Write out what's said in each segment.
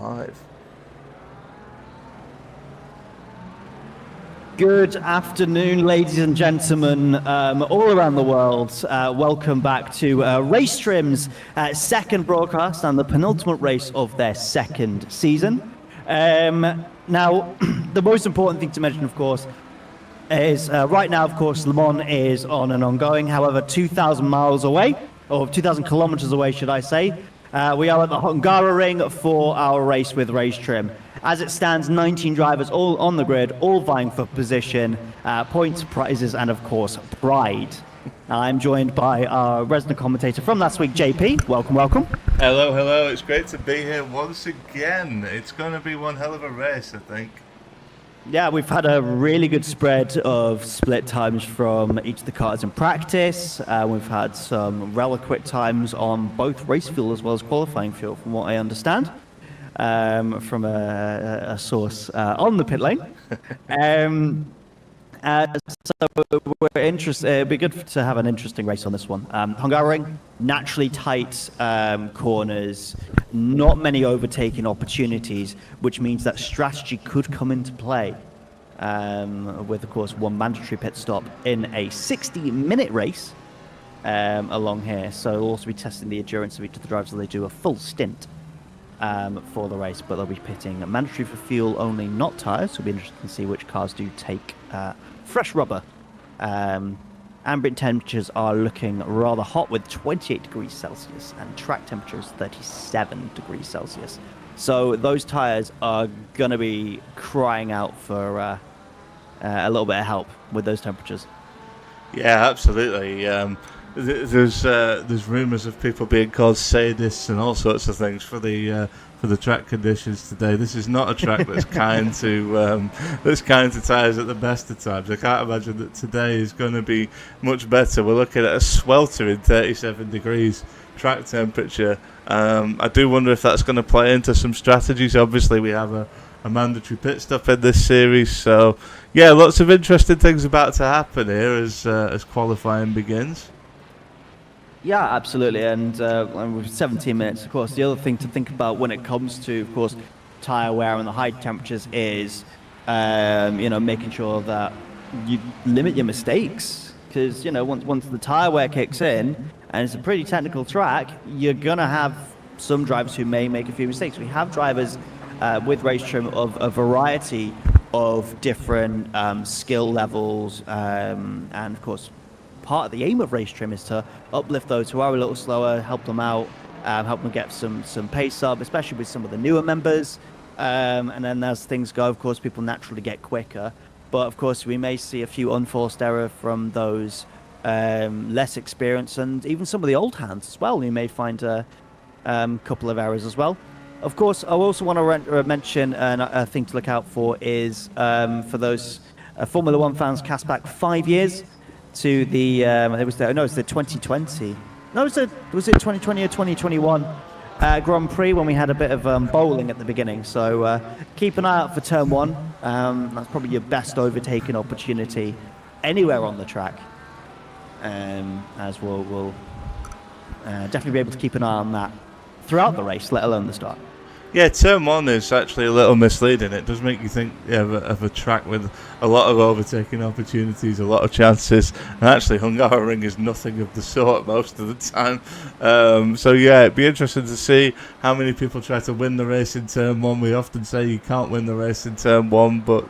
live. Good afternoon, ladies and gentlemen, all around the world. Welcome back to Racetrim's second broadcast and the penultimate race of their second season. Now, the most important thing to mention, of course, is right now, of course, Le Mans is on and ongoing. However, 2,000 miles away, or 2,000 kilometers away, should I say, we are at the Hungaroring for our race with Racetrim. As it stands, 19 drivers all on the grid, all vying for position, points, prizes, and of course, pride. I'm joined by our resident commentator from last week, JP. Welcome, welcome. Hello, hello. It's great to be here once again. It's going to be one hell of a race, I think. Yeah, we've had a really good spread of split times from each of the cars in practice. We've had some relatively quick times on both race fuel as well as qualifying fuel, from what I understand. From a source on the pit lane. So we're interested. It'd be good to have an interesting race on this one. Hungaroring, naturally tight corners, not many overtaking opportunities, which means that strategy could come into play. With, of course, one mandatory pit stop in a 60-minute race along here. So we'll also be testing the endurance of each of the drivers as they do a full stint. For the race, but they'll be pitting mandatory for fuel only, not tyres. So it'll be interesting to see which cars do take fresh rubber. Ambient temperatures are looking rather hot with 28 degrees Celsius and track temperatures 37 degrees Celsius. So those tyres are going to be crying out for a little bit of help with those temperatures. Yeah, absolutely. There's rumours of people being called sadists and all sorts of things for the track conditions today. This is not a track that's kind to tyres at the best of times. I can't imagine that today is going to be much better. We're looking at a sweltering 37 degrees track temperature. I do wonder if that's going to play into some strategies. Obviously, we have a mandatory pit stop in this series, so yeah, lots of interesting things about to happen here as qualifying begins. Yeah, absolutely, and with 17 minutes, of course, the other thing to think about when it comes to, of course, tyre wear and the high temperatures is, making sure that you limit your mistakes, because, once the tyre wear kicks in, and it's a pretty technical track, you're going to have some drivers who may make a few mistakes. We have drivers with Racetrim of a variety of different skill levels, and, of course, part of the aim of Racetrim is to uplift those who are a little slower, help them out, help them get some pace up, especially with some of the newer members. And then as things go, of course, people naturally get quicker. But of course, we may see a few unforced error from those less experienced and even some of the old hands as well. You may find a couple of errors as well. Of course, I also want to mention a thing to look out for is for those Formula One fans cast back 5 years to the it's the 2020. No, was it 2020 or 2021 Grand Prix when we had a bit of bowling at the beginning. So keep an eye out for turn one. That's probably your best overtaking opportunity anywhere on the track. As we'll definitely be able to keep an eye on that throughout the race, let alone the start. Yeah, turn one is actually a little misleading. It does make you think of a track with a lot of overtaking opportunities, a lot of chances, and actually Hungaroring is nothing of the sort most of the time. So yeah, it'd be interesting to see how many people try to win the race in turn one. We often say you can't win the race in turn one, but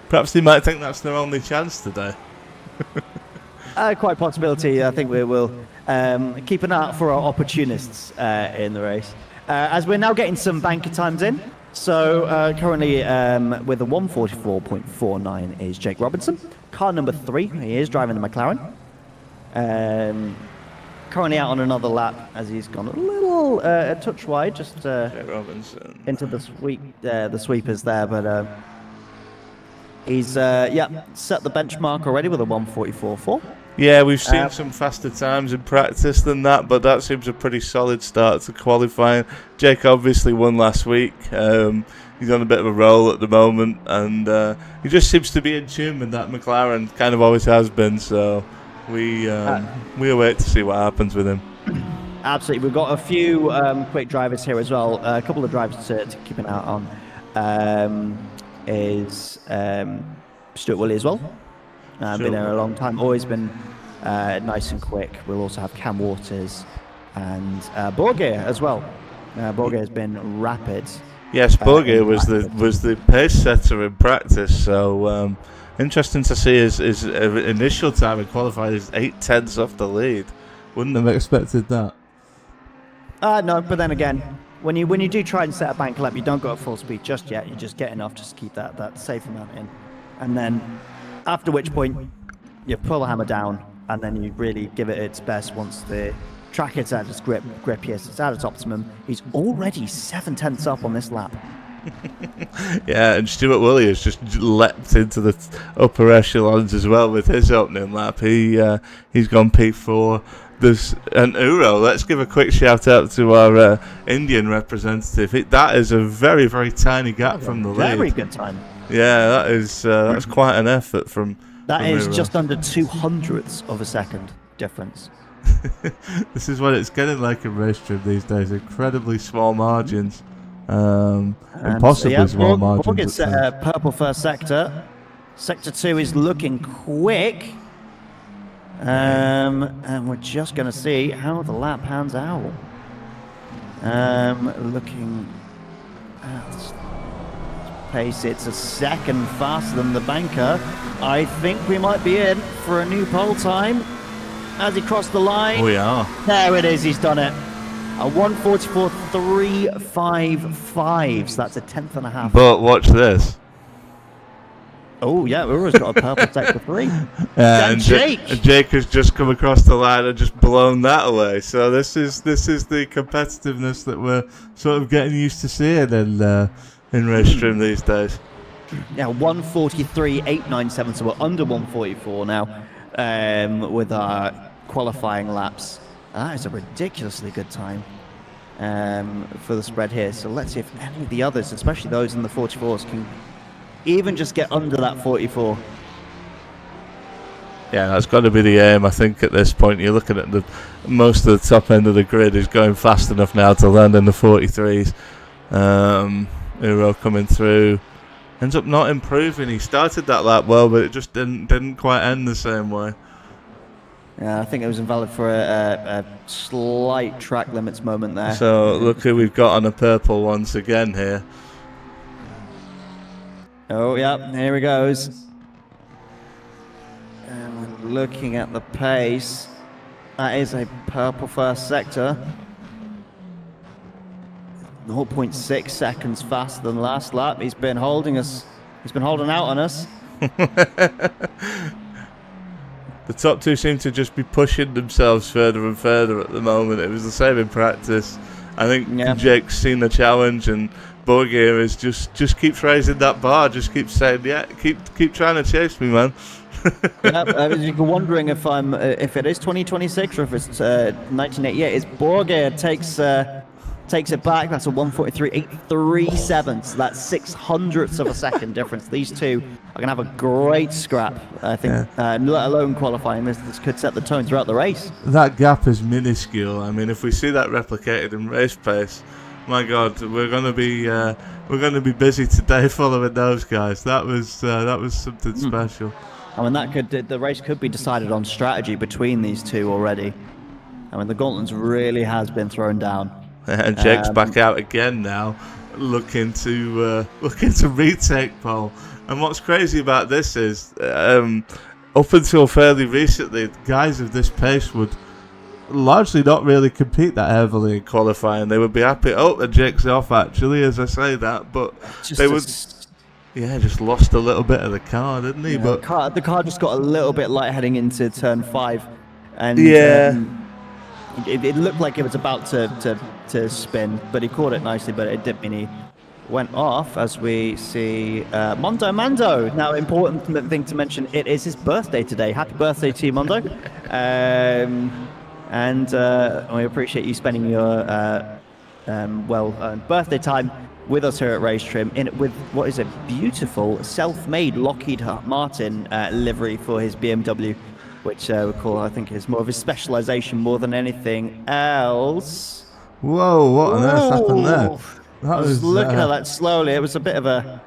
perhaps they might think that's their only chance today. Quite a possibility. I think we will keep an eye out for our opportunists in the race. As we're now getting some banker times in, so currently with a 1:44.49 is Jake Robinson. Car number 3, he is driving the McLaren. Currently out on another lap as he's gone a little a touch wide, just into the sweepers there, but he's set the benchmark already with a 1:44.4. Yeah, we've seen some faster times in practice than that, but that seems a pretty solid start to qualifying. Jake obviously won last week. He's on a bit of a roll at the moment, and he just seems to be in tune with that McLaren, kind of always has been, so we await to see what happens with him. absolutely. We've got a few quick drivers here as well. A couple of drivers to keep an eye on is Stuart Woolley as well. Been there a long time, always been nice and quick. We'll also have Cam Waters and Borgir as well. Borgir has been rapid. Yes, Borgir was the pace setter in practice, so interesting to see his initial time in qualifying is 8/10 off the lead. Wouldn't have expected that. No, but then again, when you do try and set a bank lap, you don't go at full speed just yet. You just get enough just to keep that safe amount in, and then after which point you pull the hammer down, and then you really give it its best once the track is at its grip yes, it's at its optimum. He's already 7/10 up on this lap. Yeah, and Stuart Woolley has just leapt into the upper echelons as well with his opening lap. He's gone P4. There's an Uro. Let's give a quick shout out to our Indian representative. That is a very, very tiny gap from the lead. Very good time. Yeah, that's quite an effort from. That is Uro. just under 200ths of a second difference. This is what it's getting like in Racetrim these days. Incredibly small margins. Impossibly small margins. Purple first sector. Sector 2 is looking quick. And we're just going to see how the lap pans out. Looking at pace, it's a second faster than the banker. I think we might be in for a new pole time as he crossed the line. We are. There it is, he's done it. A 1:44.355, so that's a 10th and a half. But watch this. Oh yeah, Uru's got a purple sector 3. And Jake has just come across the line and just blown that away. So this is the competitiveness that we're sort of getting used to seeing in Racetrim these days. Yeah, 1:43.897, so we're under 1:44 now with our qualifying laps. That is a ridiculously good time for the spread here. So let's see if any of the others, especially those in the 44s, can even just get under that 44. Yeah, that's got to be the aim, I think, at this point. You're looking at most of the top end of the grid is going fast enough now to land in the 43s. Uro coming through. Ends up not improving. He started that lap well, but it just didn't quite end the same way. Yeah, I think it was invalid for a slight track limits moment there. So look who we've got on a purple once again here. Oh, yeah, here he goes. And we're looking at the pace. That is a purple first sector. 0.6 seconds faster than last lap. He's been holding us. He's been holding out on us. The top two seem to just be pushing themselves further and further at the moment. It was the same in practice. I think Jake's seen the challenge, and Borgir is just keeps raising that bar, just keeps saying, yeah, keep trying to chase me, man. You're wondering if it is 2026 or if it's 1988. It's Borgir takes it back. That's a 1:43.837. So that's 600ths of a second difference. These two are going to have a great scrap, I think, let alone qualifying. This could set the tone throughout the race. That gap is minuscule. I mean, if we see that replicated in race pace, my God, we're going to be busy today following those guys. That was something special. I mean, the race could be decided on strategy between these two already. I mean, the gauntlet really has been thrown down. And Jake's back out again now, looking to retake pole. And what's crazy about this is, up until fairly recently, guys of this pace would largely not really compete that heavily in qualifying. They would be happy. Oh, and Jake's off actually, as I say that, but they would. Yeah, just lost a little bit of the car, didn't he? Yeah, but the car just got a little bit light heading into turn 5, and it looked like it was about to spin, but he caught it nicely. But it didn't mean he went off, as we see Mando. Now, important thing to mention: it is his birthday today. Happy birthday to you, Mando! And we appreciate you spending your birthday time with us here at Racetrim, with what is a beautiful self-made Lockheed Martin livery for his BMW. which we call, I think, is more of his specialization more than anything else. Whoa, what on earth happened there? I was looking at that slowly. It was a bit of a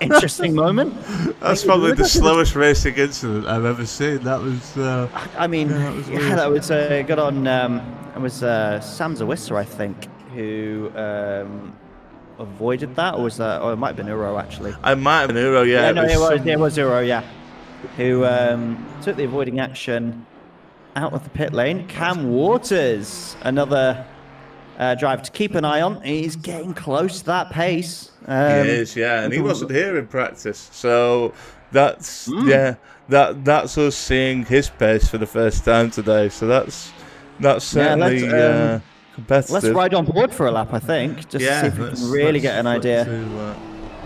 interesting moment. That's probably the slowest racing incident I've ever seen. That was. I mean, that was good on. It was Sam Zawissa, I think, who avoided that, or was that? Or it might have been Uro actually. I might have been Uro, yeah. No, it was Uro, yeah. Who took the avoiding action out of the pit lane. Cam Waters, another driver to keep an eye on. He's getting close to that pace. He is, yeah, and he wasn't here in practice, so that's that's us seeing his pace for the first time today. So that's certainly competitive. Let's ride on board for a lap, I think, just to see if we can really get an idea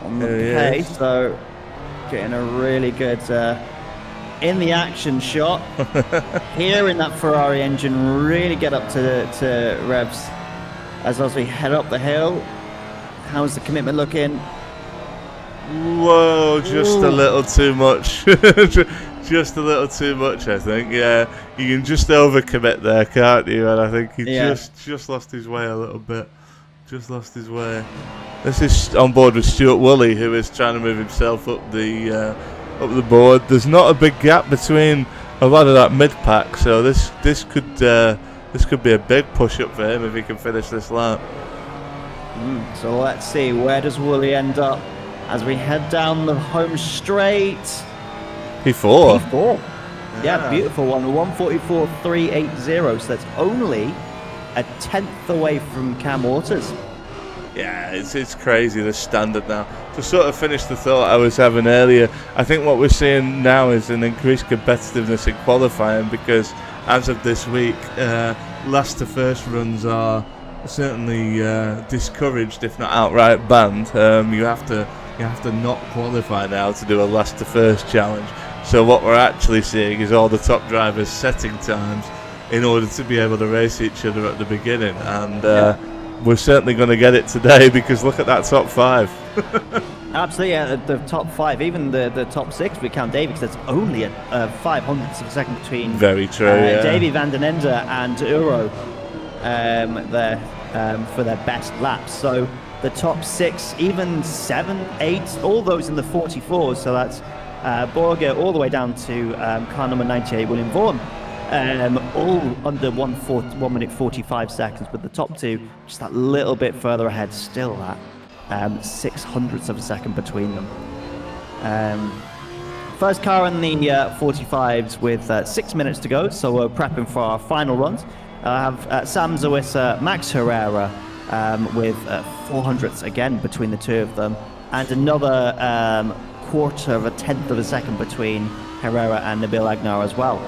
on the pace. So getting a really good in the action shot, hearing that Ferrari engine really get up to revs as we head up the hill. How's the commitment looking? Whoa, just a little too much. Just a little too much, I think. Yeah, you can just overcommit there, can't you? And I think he just lost his way a little bit. Just lost his way. This is on board with Stuart Woolley, who is trying to move himself up the board. There's not a big gap between a lot of that mid pack, so this could be a big push up for him if he can finish this lap. So let's see, where does Woolley end up as we head down the home straight? P4. Yeah, beautiful one. 1:44.380. So that's only a tenth away from Cam Waters. Yeah, it's crazy, the standard now. To sort of finish the thought I was having earlier, I think what we're seeing now is an increased competitiveness in qualifying, because as of this week, last to first runs are certainly discouraged, if not outright banned. You have to not qualify now to do a last to first challenge. So what we're actually seeing is all the top drivers setting times in order to be able to race each other at the beginning, and we're certainly going to get it today, because look at that top five. Absolutely, yeah, the top five, even the top six, we count Davey, because that's only a 500th of a second between Very true, Davey van den Ende and Uro there for their best laps. So the top six, even 7, 8, all those in the 44s, so that's Borger all the way down to car number 98, William Vaughan. All under 1 minute 45 seconds, with the top two just that little bit further ahead, still that 600ths of a second between them. First car in the 45s with 6 minutes to go, so we're prepping for our final runs. I have Sam Zawissa, Max Herrera with 400ths again between the two of them, and another quarter of a tenth of a second between Herrera and Nabil Agnar as well.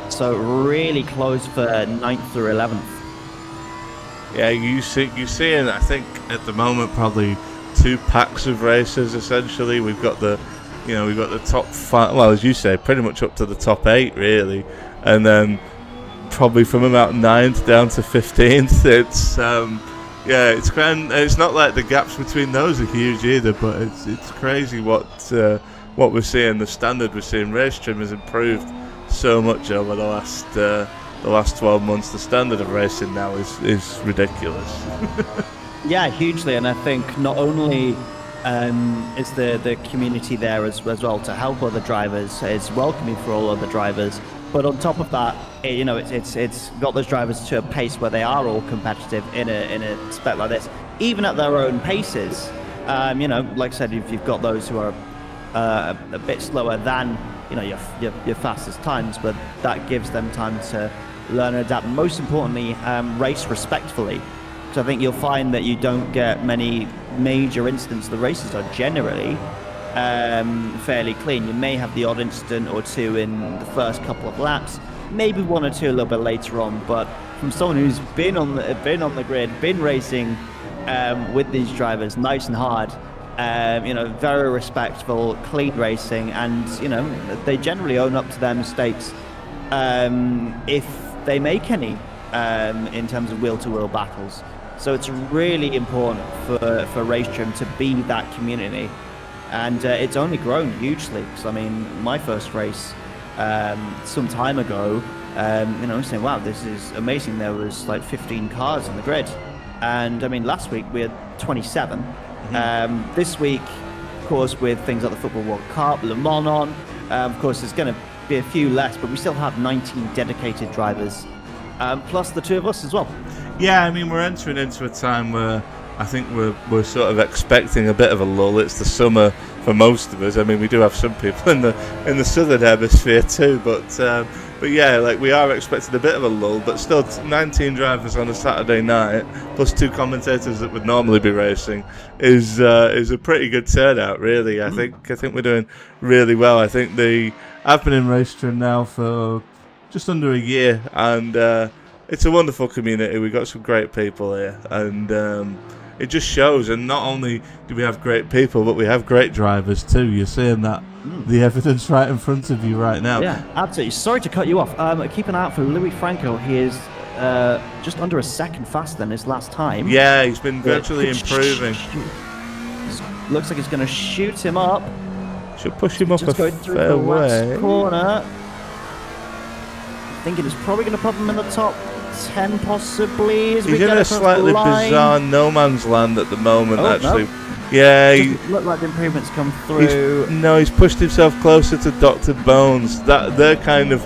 So really close for 9th through 11th. Yeah, you're seeing, I think, at the moment, probably 2 packs of racers, essentially. We've got the top 5, well, as you say, pretty much up to the top 8, really. And then probably from about 9th down to 15th, it's grand. It's not like the gaps between those are huge either, but it's crazy what we're seeing. The standard we're seeing, Racetrim has improved so much over the last 12 months. The standard of racing now is ridiculous. Yeah, hugely, and I think not only is the community there as well to help other drivers, it's welcoming for all other drivers, but on top of that, it's got those drivers to a pace where they are all competitive in a spec like this, even at their own paces. Like I said, if you've got those who are a bit slower than your fastest times, but that gives them time to learn and adapt. Most importantly, race respectfully. So I think you'll find that you don't get many major incidents. The races are generally fairly clean. You may have the odd incident or two in the first couple of laps, maybe 1 or 2 a little bit later on. But from someone who's been on the grid, been racing with these drivers, nice and hard. Very respectful, clean racing, and they generally own up to their mistakes if they make any in terms of wheel-to-wheel battles. So it's really important for Racetrim to be that community, and it's only grown hugely. Because my first race some time ago, saying, wow, this is amazing. There was like 15 cars on the grid. And I mean, last week we had 27. This week, of course, with things like the Football World Cup, Le Mans on, of course, there's going to be a few less, but we still have 19 dedicated drivers, plus the two of us as well. Yeah, I mean, we're entering into a time where I think we're sort of expecting a bit of a lull. It's the summer for most of us. I mean, we do have some people in the southern hemisphere too, but yeah, like we are expecting a bit of a lull. But still, 19 drivers on a Saturday night, plus 2 commentators that would normally be racing, is a pretty good turnout. Really, I think we're doing really well. I think I've been in Racetrim now for just under a year, and it's a wonderful community. We've got some great people here, and it just shows. And not only do we have great people, but we have great drivers too. You're seeing that, the evidence right in front of you right now. Yeah, absolutely. Sorry to cut you off. Keep an eye out for Louis Franco. He is just under a second faster than his last time. Yeah, he's been virtually improving. Looks like he's going to shoot him up. Should push him up just a going through fair the way. last corner. Thinking it's probably going to pop him in the top 10 possibly. As He's we in get a slightly bizarre no man's land at the moment, actually. No. Yeah, look like the improvements come through. He's pushed himself closer to Dr. Bones. They're kind of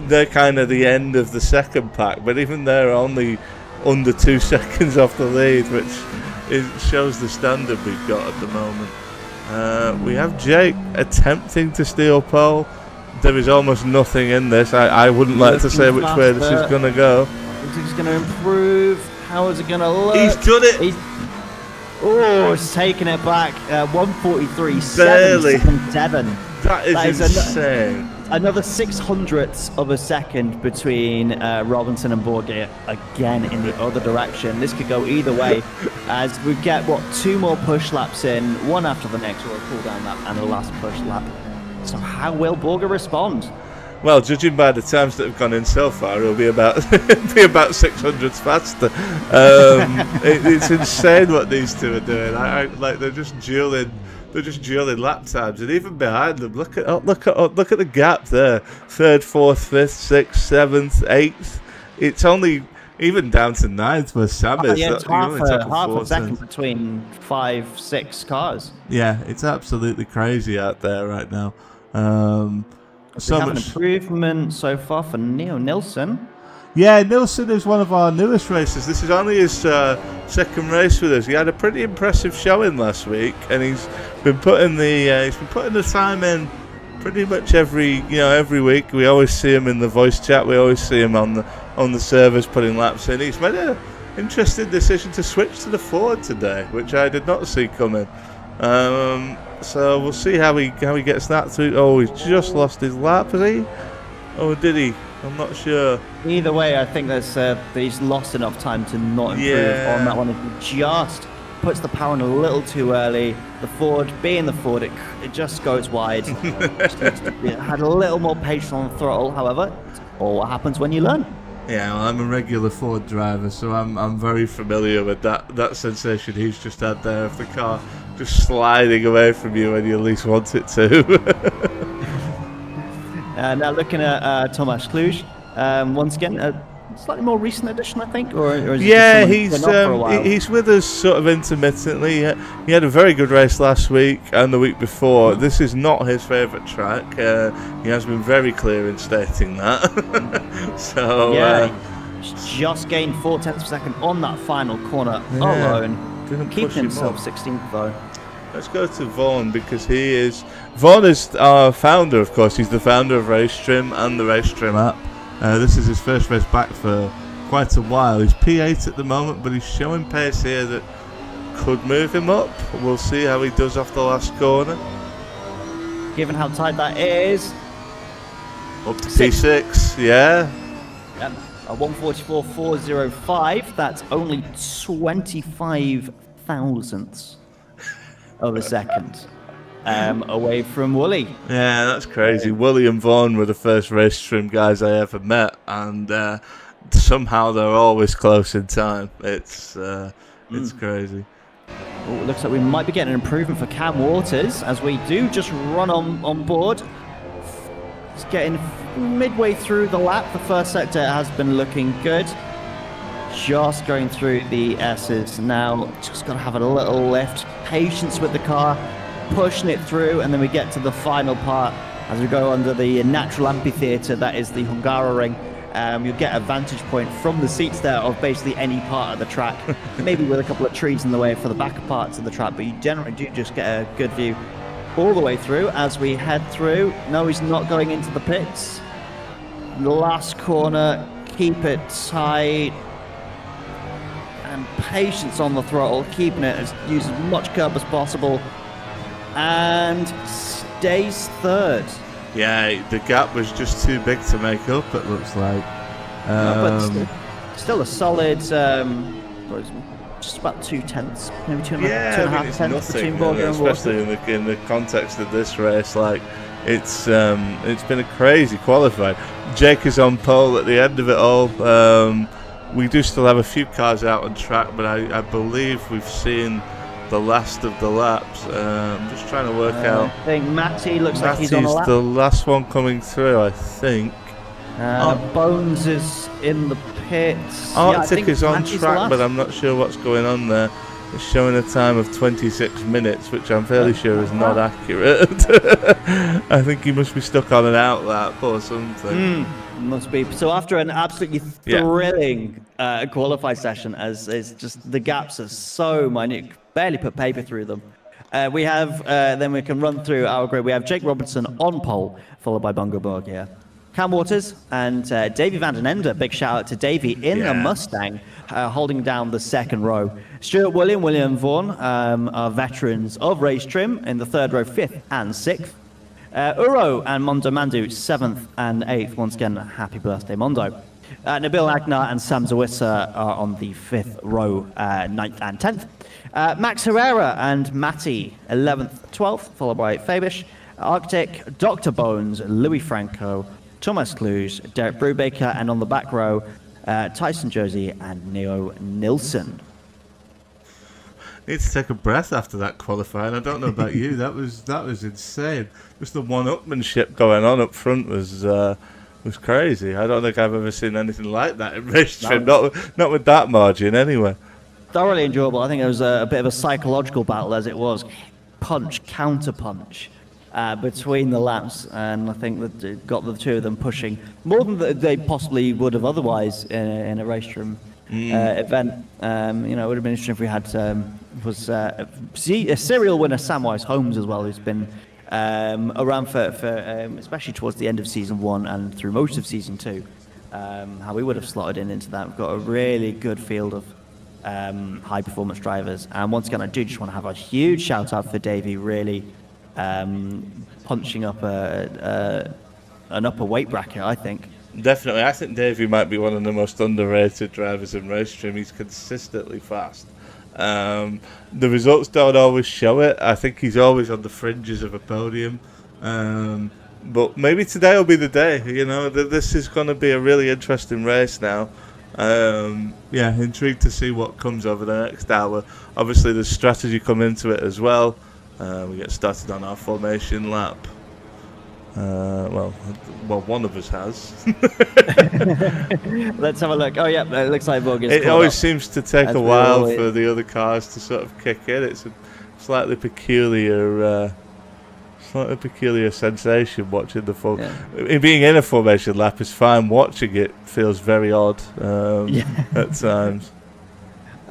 the end of the second pack, but even they're only under 2 seconds off the lead, which shows the standard we've got at the moment. We have Jake attempting to steal pole. There is almost nothing in this. I wouldn't like to say which way this is going to go. He's going to improve. How is it going to look? He's done it. He's taking it back. 1:43.7. Barely. That is insane. Another 600ths of a second between Robinson and Borgir again in the other direction. This could go either way as we get, 2 more push laps in, one after the next, or a cool down lap and a last push lap. So how will Borgir respond? Well, judging by the times that have gone in so far, it'll be about 600s faster. It's insane what these two are doing. They're just dueling. They're just dueling lap times, and even behind them, look at the gap there. 3rd, 4th, 5th, 6th, 7th, 8th. It's only even down to 9th where Sam is. Yeah, it's half a second between 5, 6 cars. Yeah, it's absolutely crazy out there right now. We have an improvement so far for Neo Nilsson. Yeah, Nilsson is one of our newest racers. This is only his second race with us. He had a pretty impressive showing last week, and he's been putting the time in pretty much every week. We always see him in the voice chat. We always see him on the servers putting laps in. He's made an interesting decision to switch to the Ford today, which I did not see coming. So we'll see how he gets that through. Oh, he's just lost his lap, has he? Or did he? I'm not sure. Either way, I think he's lost enough time to not improve on that one. He just puts the power on a little too early. The Ford, being the Ford, it just goes wide. It had a little more patience on the throttle, however. It's all what happens when you learn. Yeah, well, I'm a regular Ford driver, so I'm very familiar with that sensation he's just had there of the car just sliding away from you when you least want it to. Now looking at Tomasz Kluge, once again, a slightly more recent addition, I think, or is yeah, it he's with us sort of intermittently. He had a very good race last week and the week before. This is not his favourite track. He has been very clear in stating that. So yeah, just gained 0.4 of a second on that final corner alone. Keeping himself 16th though. Let's go to Vaughan because Vaughan is our founder, of course. He's the founder of Racetrim and the Racetrim app. This is his first race back for quite a while. He's P8 at the moment, but he's showing pace here that could move him up. We'll see how he does off the last corner. Given how tight that is. Up to P6, yeah. Yep. A 1:44.405. That's only 25 thousandths of a second away from Wooly. Yeah, that's crazy. Wooly and Vaughan were the first Racetrim guys I ever met, and somehow they're always close in time. It's crazy. Oh, it looks like we might be getting an improvement for Cam Waters as we do just run on board. It's getting midway through the lap. The first sector has been looking good. Just going through the S's now. Just got to have a little lift. Patience with the car. Pushing it through. And then we get to the final part as we go under the natural amphitheatre. That is the Hungaroring. You'll get a vantage point from the seats there of basically any part of the track. Maybe with a couple of trees in the way for the back parts of the track. But you generally do just get a good view all the way through as we head through. No, he's not going into the pits. The last corner, keep it tight. And patience on the throttle, keeping it use as much curb as possible. And stays third. Yeah, the gap was just too big to make up, it looks like. But still a solid, just about 2/10, maybe two and a half tenths between Borger and Water. Especially in the context of this race, like it's been a crazy qualifying. Jake is on pole at the end of it all. We do still have a few cars out on track, but I believe we've seen the last of the laps. I'm just trying to work out. I think Matty looks like he's on a lap. The last one coming through, I think. Bones is in the pits. Arctic is on track, but I'm not sure what's going on there. It's showing a time of 26 minutes, which I'm fairly sure is not accurate. I think he must be stuck on an out lap or something. Must be. So after an absolutely thrilling qualify session, as is just the gaps are so minute, barely put paper through them. We have, then we can run through our grid. We have Jake Robertson on pole, followed by Bongo Borg here. Cam Waters and Davey van den Ende. Big shout out to Davey in a Mustang, holding down the second row. Stuart William Vaughan are veterans of Racetrim in the third row, 5th and 6th. Uro and Mondo Mandu, 7th and 8th. Once again, happy birthday, Mondo. Nabil Agnar and Sam Zawissa are on the 5th row, 9th and 10th. Max Herrera and Matty, 11th, 12th, followed by Fabish. Arctic, Dr. Bones, Louis Franco, Thomas Clues, Derek Brubaker, and on the back row, Tyson Josie and Neo Nilsson. Need to take a breath after that qualifying. I don't know about you. That was insane. Just the one-upmanship going on up front was crazy. I don't think I've ever seen anything like that in Racetrim. Not with that margin, anyway. Thoroughly enjoyable. I think it was a bit of a psychological battle as it was. Punch, counter punch. Between the laps, and I think that it got the two of them pushing more than they possibly would have otherwise in a Racetrim event. It would have been interesting if we had a serial winner, Samwise Holmes, as well, who's been around for especially towards the end of season 1 and through most of season 2. How we would have slotted into that. We've got a really good field of high performance drivers, and once again, I do just want to have a huge shout out for Davey, really. Punching up an upper weight bracket, I think. Definitely. I think Davey might be one of the most underrated drivers in Racetrim. He's consistently fast. The results don't always show it. I think he's always on the fringes of a podium. But maybe today will be the day. This is going to be a really interesting race now. Intrigued to see what comes over the next hour. Obviously, there's strategy come into it as well. We get started on our formation lap. One of us has. Let's have a look. Oh, yeah, it looks like Borg is It always seems to take a while for the other cars to sort of kick in. It's a slightly peculiar sensation watching the full. Yeah. Being in a formation lap is fine. Watching it feels very odd at times.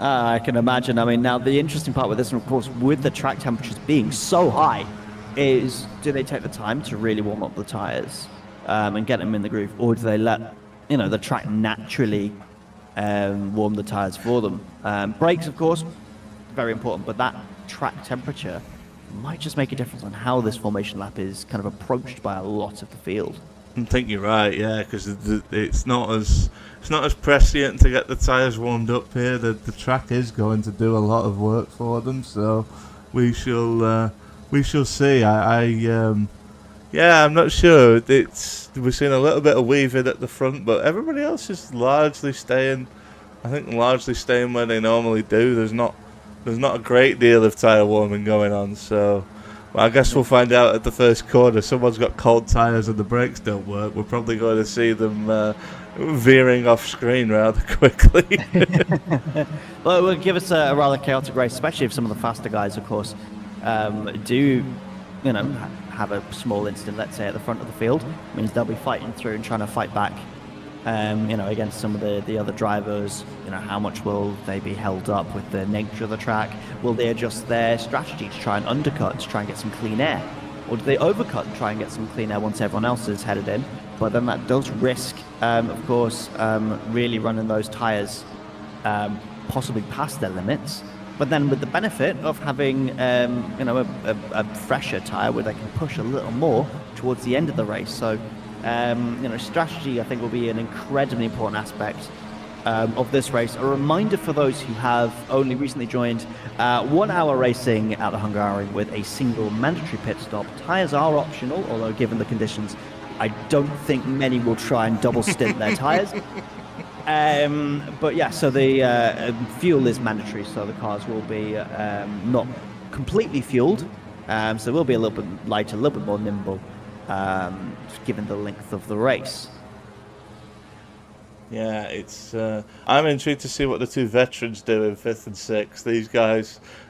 I can imagine. I mean, now the interesting part with this, and of course, with the track temperatures being so high, is do they take the time to really warm up the tyres and get them in the groove, or do they let the track naturally warm the tyres for them? Brakes, of course, very important, but that track temperature might just make a difference on how this formation lap is kind of approached by a lot of the field. I think you're right, yeah, because it's not as prescient to get the tyres warmed up here. The track is going to do a lot of work for them, so we shall see. I'm not sure. We're seeing a little bit of weaving at the front, but everybody else is largely staying where they normally do. There's not a great deal of tyre warming going on, so Well, I guess we'll find out at the first corner. Someone's got cold tyres and the brakes don't work. We're probably going to see them veering off screen rather quickly. Well, it will give us a rather chaotic race, especially if some of the faster guys, of course, do, have a small incident, let's say, at the front of the field. It means they'll be fighting through and trying to fight back, against some of the other drivers. How much will they be held up with the nature of the track? Will they adjust their strategy to try and undercut, to try and get some clean air? Or do they overcut and try and get some clean air once everyone else is headed in? But then that does risk, of course, really running those tyres possibly past their limits. But then with the benefit of having, a fresher tyre where they can push a little more towards the end of the race. So, strategy, I think, will be an incredibly important aspect of this race. A reminder for those who have only recently joined, 1 hour racing at the Hungaroring with a single mandatory pit stop. Tyres are optional, although given the conditions, I don't think many will try and double stint their tyres. But yeah, so the fuel is mandatory, so the cars will be not completely fueled. So we'll be a little bit lighter, a little bit more nimble, given the length of the race. Yeah, it's. I'm intrigued to see what the two veterans do in 5th and 6th.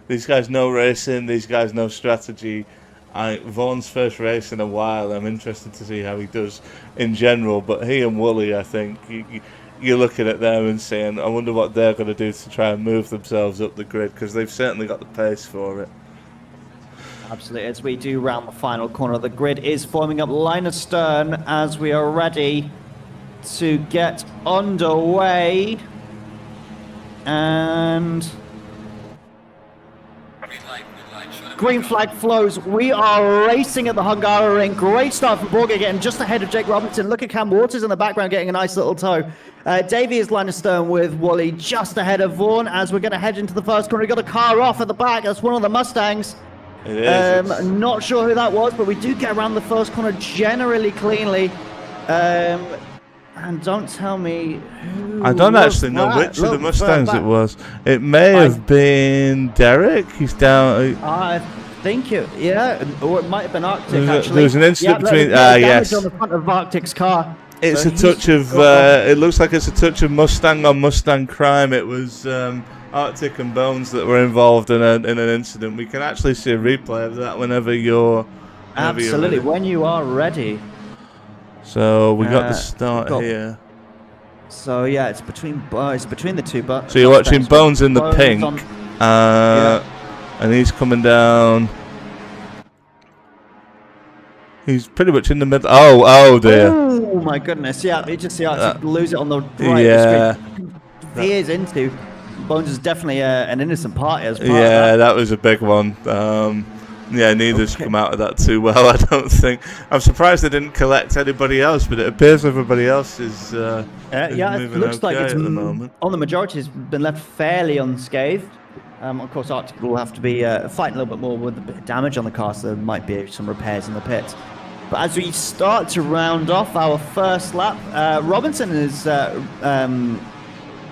These guys know racing. These guys know strategy. Vaughan's first race in a while. I'm interested to see how he does in general. But he and Wooly, I think, you're looking at them and saying, I wonder what they're going to do to try and move themselves up the grid, because they've certainly got the pace for it. Absolutely. As we do round the final corner, the grid is forming up line astern as we are ready to get underway. And green flag flows. We are racing at the Hungaroring. Great start from Brooker, getting just ahead of Jake Robinson. Look at Cam Waters in the background getting a nice little tow. Davey is line astern with Wooly just ahead of Vaughan as we're going to head into the first corner. We've got a car off at the back. That's one of the Mustangs. It is. Not sure who that was, but we do get around the first corner generally cleanly. And don't tell me who I don't actually know which of the Mustangs it was. It may have been Derek. He's down. I think it, yeah, or it might have been Arctic. Actually, there was an incident between. Yes, on the front of Arctic's car. It's a touch of. It looks like it's a touch of Mustang on Mustang crime. It was Arctic and Bones that were involved in an incident. We can actually see a replay of that whenever you're. Absolutely, when you are ready. So we got the start here. So yeah, it's between the two. But so you're watching Bones in the pink, and he's coming down. He's pretty much in the middle. Oh dear! Oh my goodness! Yeah, you just see Arctic lose it on the right. Yeah, he is into. Bones is definitely an innocent party as part of that. That was a big one. Yeah, neither's come out of that too well, I don't think. I'm surprised they didn't collect anybody else, but it appears everybody else is it looks like it's at the moment. On the majority has been left fairly unscathed. Of course, Arctic will have to be fighting a little bit more with a bit of damage on the car, so there might be some repairs in the pit. But as we start to round off our first lap, Robinson has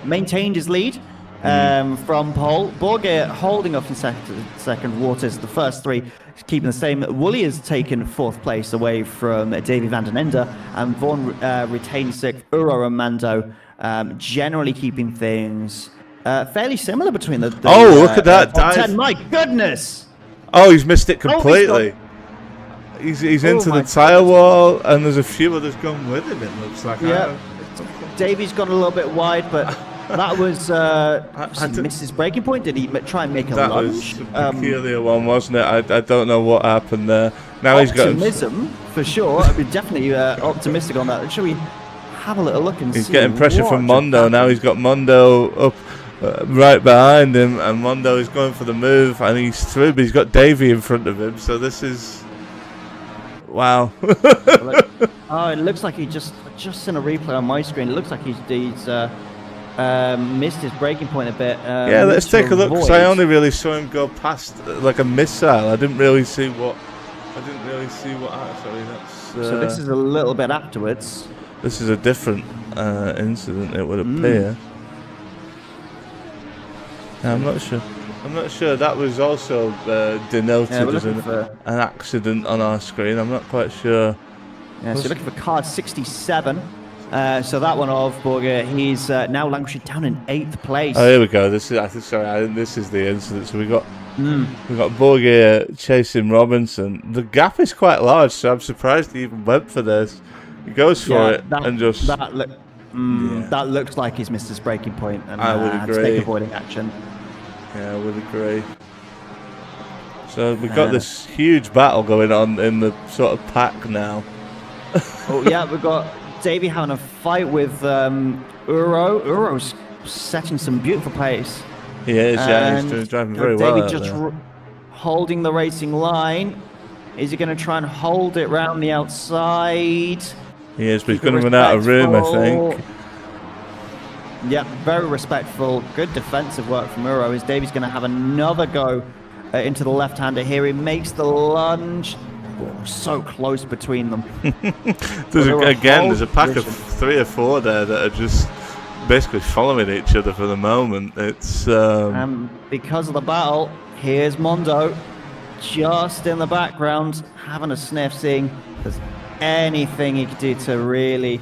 maintained his lead. From pole. Borge holding off in second. Waters the first three, keeping the same. Wooly has taken 4th place away from Davy van den Ende, and Vaughan retains 6th. Uro and Mando generally keeping things fairly similar between the look at that top dive. 10. My goodness! Oh, he's missed it completely. He's into the tyre wall, and there's a few others gone with him, it looks like. Yeah, Davy's gone a little bit wide, but that was he missed his braking point. Did he try and make a lunge? That was a peculiar one, wasn't it? I don't know what happened there. Now optimism for sure. I'd be definitely optimistic on that. Shall we have a little look and see? He's getting pressure from Mondo now. He's got Mondo up right behind him, and Mondo is going for the move, and he's through, but he's got Davey in front of him. So this is wow. It looks like he just in a replay on my screen. It looks like he's missed his braking point a bit. Let's take a look, because I only really saw him go past like a missile. I didn't really see what. Sorry, that's. So this is a little bit afterwards. This is a different incident, it would appear. I'm not sure. I'm not sure. That was also denoted as an for... accident on our screen. I'm not quite sure. Yeah, so you're looking for car 67. So that one of Brooker, he's now languishing down in 8th place. Oh, here we go. This is, I think this is the incident. So we got Borgia chasing Robinson. The gap is quite large, so I'm surprised he even went for this. He goes for it and just. That looks like he's missed his braking point and I would had to agree. take avoiding action. Yeah, I would agree. So we've got this huge battle going on in the sort of pack now. Oh yeah, we've got Davey having a fight with Uro. Uro's setting some beautiful pace. He is, yeah, he's driving very well. Davey just holding the racing line. Is he going to try and hold it round the outside? He is, but he's going to run out of room, I think. Yeah, very respectful. Good defensive work from Uro. Is Davey's going to have another go into the left-hander here. He makes the lunge. Oh, so close between them. There's a pack of 3 or 4 there that are just basically following each other for the moment. It's because of the battle, here's Mondo just in the background having a sniff, seeing if there's anything he could do to really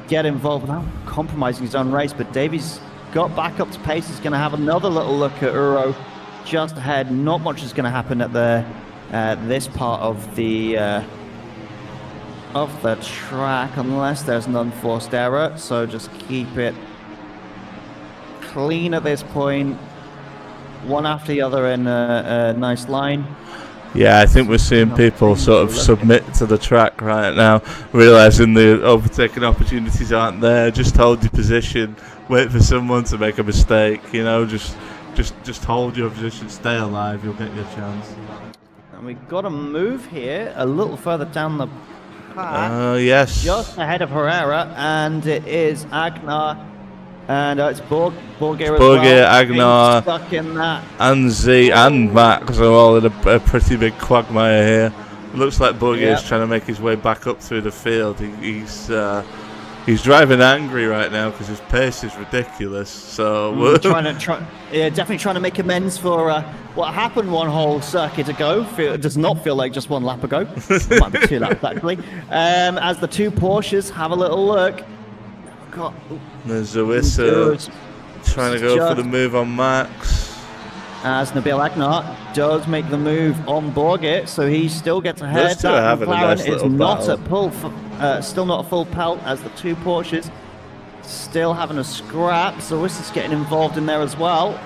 get involved without compromising his own race. But Davey's got back up to pace. He's going to have another little look at Uro just ahead. Not much is going to happen at this part of the track unless there's an unforced error. So just keep it clean at this point. One after the other in a nice line. Yeah, I think we're seeing people sort of submit to the track right now, realising the overtaking opportunities aren't there. Just hold your position, wait for someone to make a mistake. You know, just hold your position, stay alive. You'll get your chance. And we've got a move here a little further down the path. Yes. Just ahead of Herrera, and it is Agnar. And it's Borgia as well. Agnar, stuck in that. And Z and Max are all in a pretty big quagmire here. It looks like Borgia is trying to make his way back up through the field. He's driving angry right now because his pace is ridiculous. So definitely trying to make amends for what happened one whole circuit ago. It does not feel like just one lap ago. Might be 2 laps actually. As the 2 Porsches have a little look. There's Zawissa trying to go for the move on Max. As Nabil Agnar does make the move on Borgia, so he still gets ahead. Those two are having a nice little battle. Still not a full pelt as the 2 Porsches still having a scrap. Zawissa's getting involved in there as well.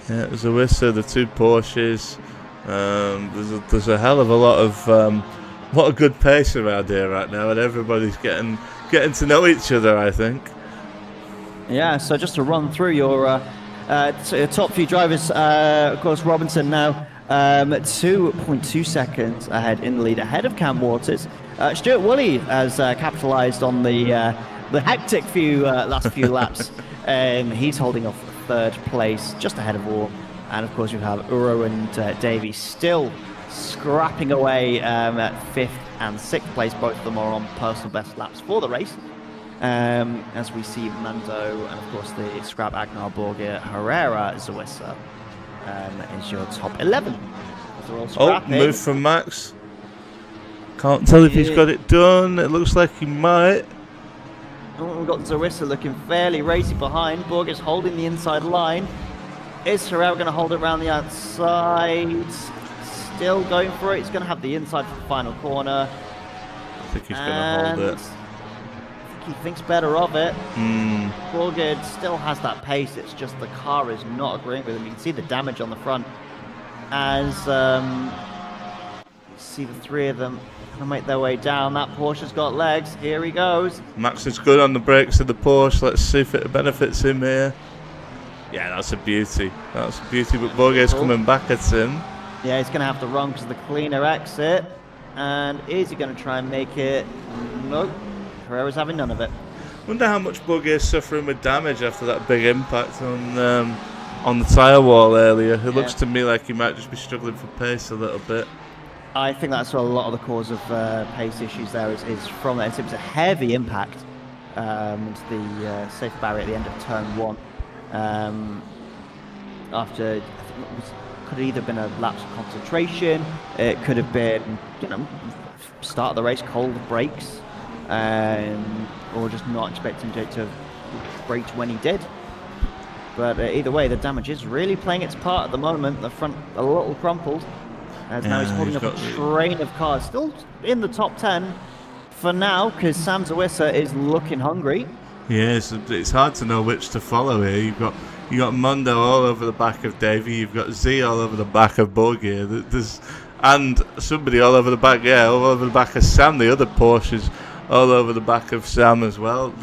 Yeah, Zawissa, the 2 Porsches. There's a hell of a lot of good pace around here right now, and everybody's getting to know each other, I think. Yeah, so just to run through your top few drivers, of course, Robinson now 2.2 seconds ahead in the lead, ahead of Cam Waters. Stuart Woolley has capitalised on the hectic last few laps. He's holding off 3rd place, just ahead of Warm. And of course, you have Uro and Davey still scrapping away at 5th and 6th place. Both of them are on personal best laps for the race. As we see Mando and of course the scrap Agnar, Borgia, Herrera, Zawissa is your top 11. Move from Max. Can't tell if he's got it done. It looks like he might. We've got Zawissa looking fairly racy behind. Borgia's holding the inside line. Is Herrera going to hold it around the outside? Still going for it. He's going to have the inside for the final corner. I think he's going to hold it. I think he thinks better of it. Borgia still has that pace. It's just the car is not agreeing with him. You can see the damage on the front. As you see the 3 of them going to make their way down. That Porsche's got legs. Here he goes. Max is good on the brakes of the Porsche. Let's see if it benefits him here. Yeah, that's a beauty. That's a beauty. But Borgia's coming back at him. Yeah, he's going to have to run because of the cleaner exit. And is he going to try and make it? Nope. Herrera's having none of it. Wonder how much Borgia is suffering with damage after that big impact on the tyre wall earlier. It looks to me like he might just be struggling for pace a little bit. I think that's a lot of the cause of pace issues there is from that. It was a heavy impact to the safe barrier at the end of turn 1. After, I think could have either been a lapse of concentration, it could have been, start of the race, cold brakes, or just not expecting Jake to brake when he did. But either way, the damage is really playing its part at the moment. The front a little crumpled, as now he's holding up a train of cars. Still in the top 10 for now, because Sam Zawissa is looking hungry. Yeah, it's hard to know which to follow here. You got Mondo all over the back of Davey. You've got Z all over the back of Borgia. And somebody all over the back, all over the back of Sam. The other Porsches all over the back of Sam as well.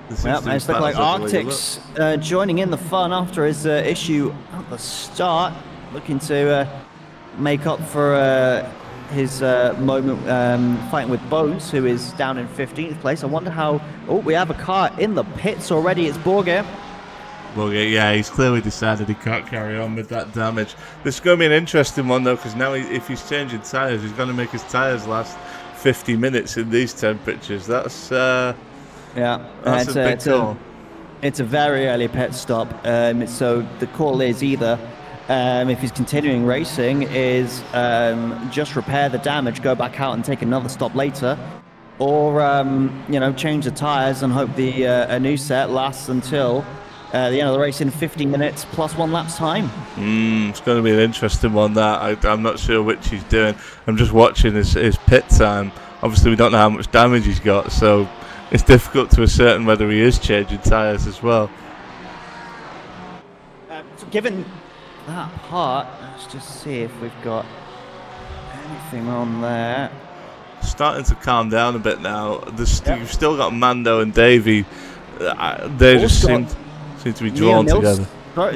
It's looks like Arctic's joining in the fun after his issue at the start, looking to make up for his moment fighting with Bones, who is down in 15th place. I wonder how... Oh, we have a car in the pits already. It's Borgia. Yeah, he's clearly decided he can't carry on with that damage. This is going to be an interesting one, though, because now if he's changing tyres, he's going to make his tyres last 50 minutes in these temperatures. That's a big call. It's a very early pit stop, so the call is either, if he's continuing racing, is just repair the damage, go back out and take another stop later, or change the tyres and hope a new set lasts until the end of the race in 50 minutes plus 1 lap's time. It's going to be an interesting one, that. I'm not sure which he's doing. I'm just watching his pit time. Obviously, we don't know how much damage he's got, so it's difficult to ascertain whether he is changing tyres as well. So given that part, let's just see if we've got anything on there. Starting to calm down a bit now. You've still got Mando and Davey. They just seem to be drawn together.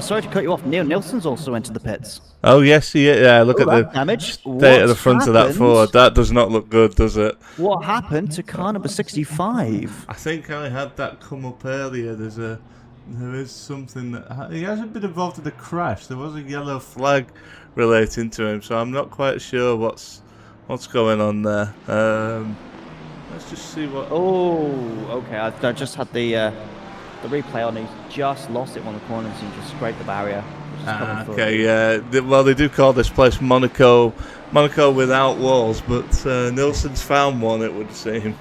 Sorry to cut you off. Neil Nilsson's also entered the pits. Oh yes, look at the damage. State of the front of that Ford. That does not look good, does it? What happened to car number 65? I think I had that come up earlier. There is something that he hasn't been involved in the crash. There was a yellow flag relating to him, so I'm not quite sure what's going on there. Let's just see what. Oh, okay. I just had the replay on. He's just lost it on the corner, so he just scraped the barrier. Okay, yeah. Well, they do call this place Monaco without walls, but Nilsson's found one, it would seem.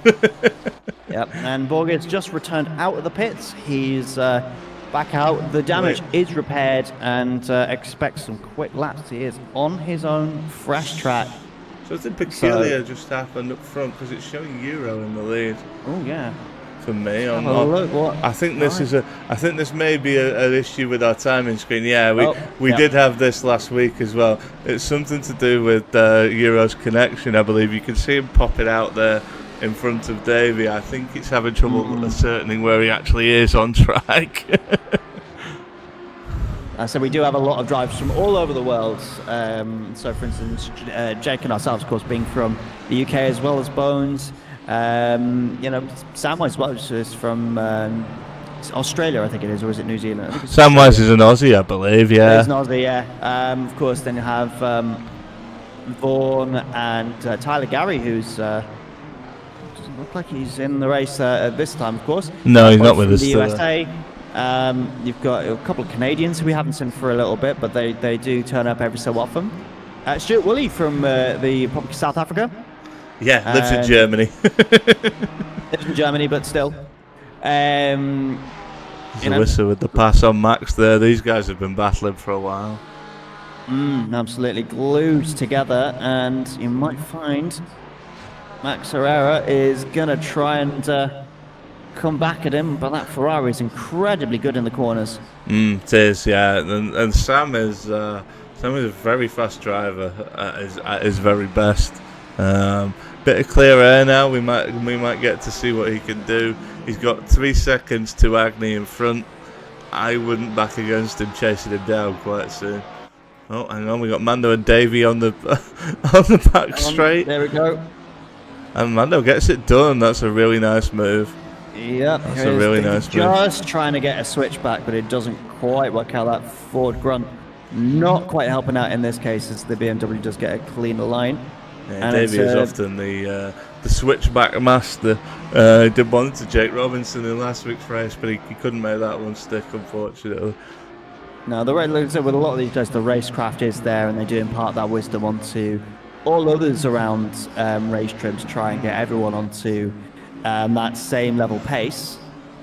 Yep, and Borgia's just returned out of the pits. He's back out. The damage is repaired, and expects some quick laps. He is on his own fresh track. Something peculiar just happened up front, because it's showing Euro in the lead. Oh yeah. For me, I think this may be an issue with our timing screen. Yeah, we did have this last week as well. It's something to do with Euro's connection, I believe. You can see him pop it out there in front of Davey. I think it's having trouble ascertaining where he actually is on track. So we do have a lot of drivers from all over the world. So, for instance, Jake and ourselves, of course, being from the UK as well as Bones. Samwise Welch is from Australia, I think it is, or is it New Zealand? Samwise is an Aussie, I believe, yeah. He's an Aussie, yeah. Of course, then you have Vaughan and Tyler Gary, who's doesn't look like he's in the race this time, of course. No, he's not with us. The USA. You've got a couple of Canadians who we haven't seen for a little bit, but they do turn up every so often. Stuart Woolley from the Republic of South Africa. Yeah, lives in Germany. Lives in Germany, but still. Zawissa with the pass on Max there. These guys have been battling for a while. Absolutely glued together, and you might find Max Herrera is going to try and come back at him, but that Ferrari is incredibly good in the corners. It is, yeah. And Sam is a very fast driver at his very best. Bit of clear air now. We might get to see what he can do. He's got 3 seconds to Agni in front. I wouldn't back against him chasing him down quite soon. Oh, hang on, we got Mando and Davey on the back straight. There we go. And Mando gets it done. That's a really nice move. Yep, that's a really nice move. Just trying to get a switch back, but it doesn't quite work out. That Ford grunt not quite helping out in this case, as the BMW does get a cleaner line. Yeah, Davey is often the switchback master. Did one to Jake Robinson in last week's race, but he couldn't make that one stick, unfortunately. No, with a lot of these guys, the racecraft is there, and they do impart that wisdom onto all others around Racetrim to try and get everyone onto that same level pace.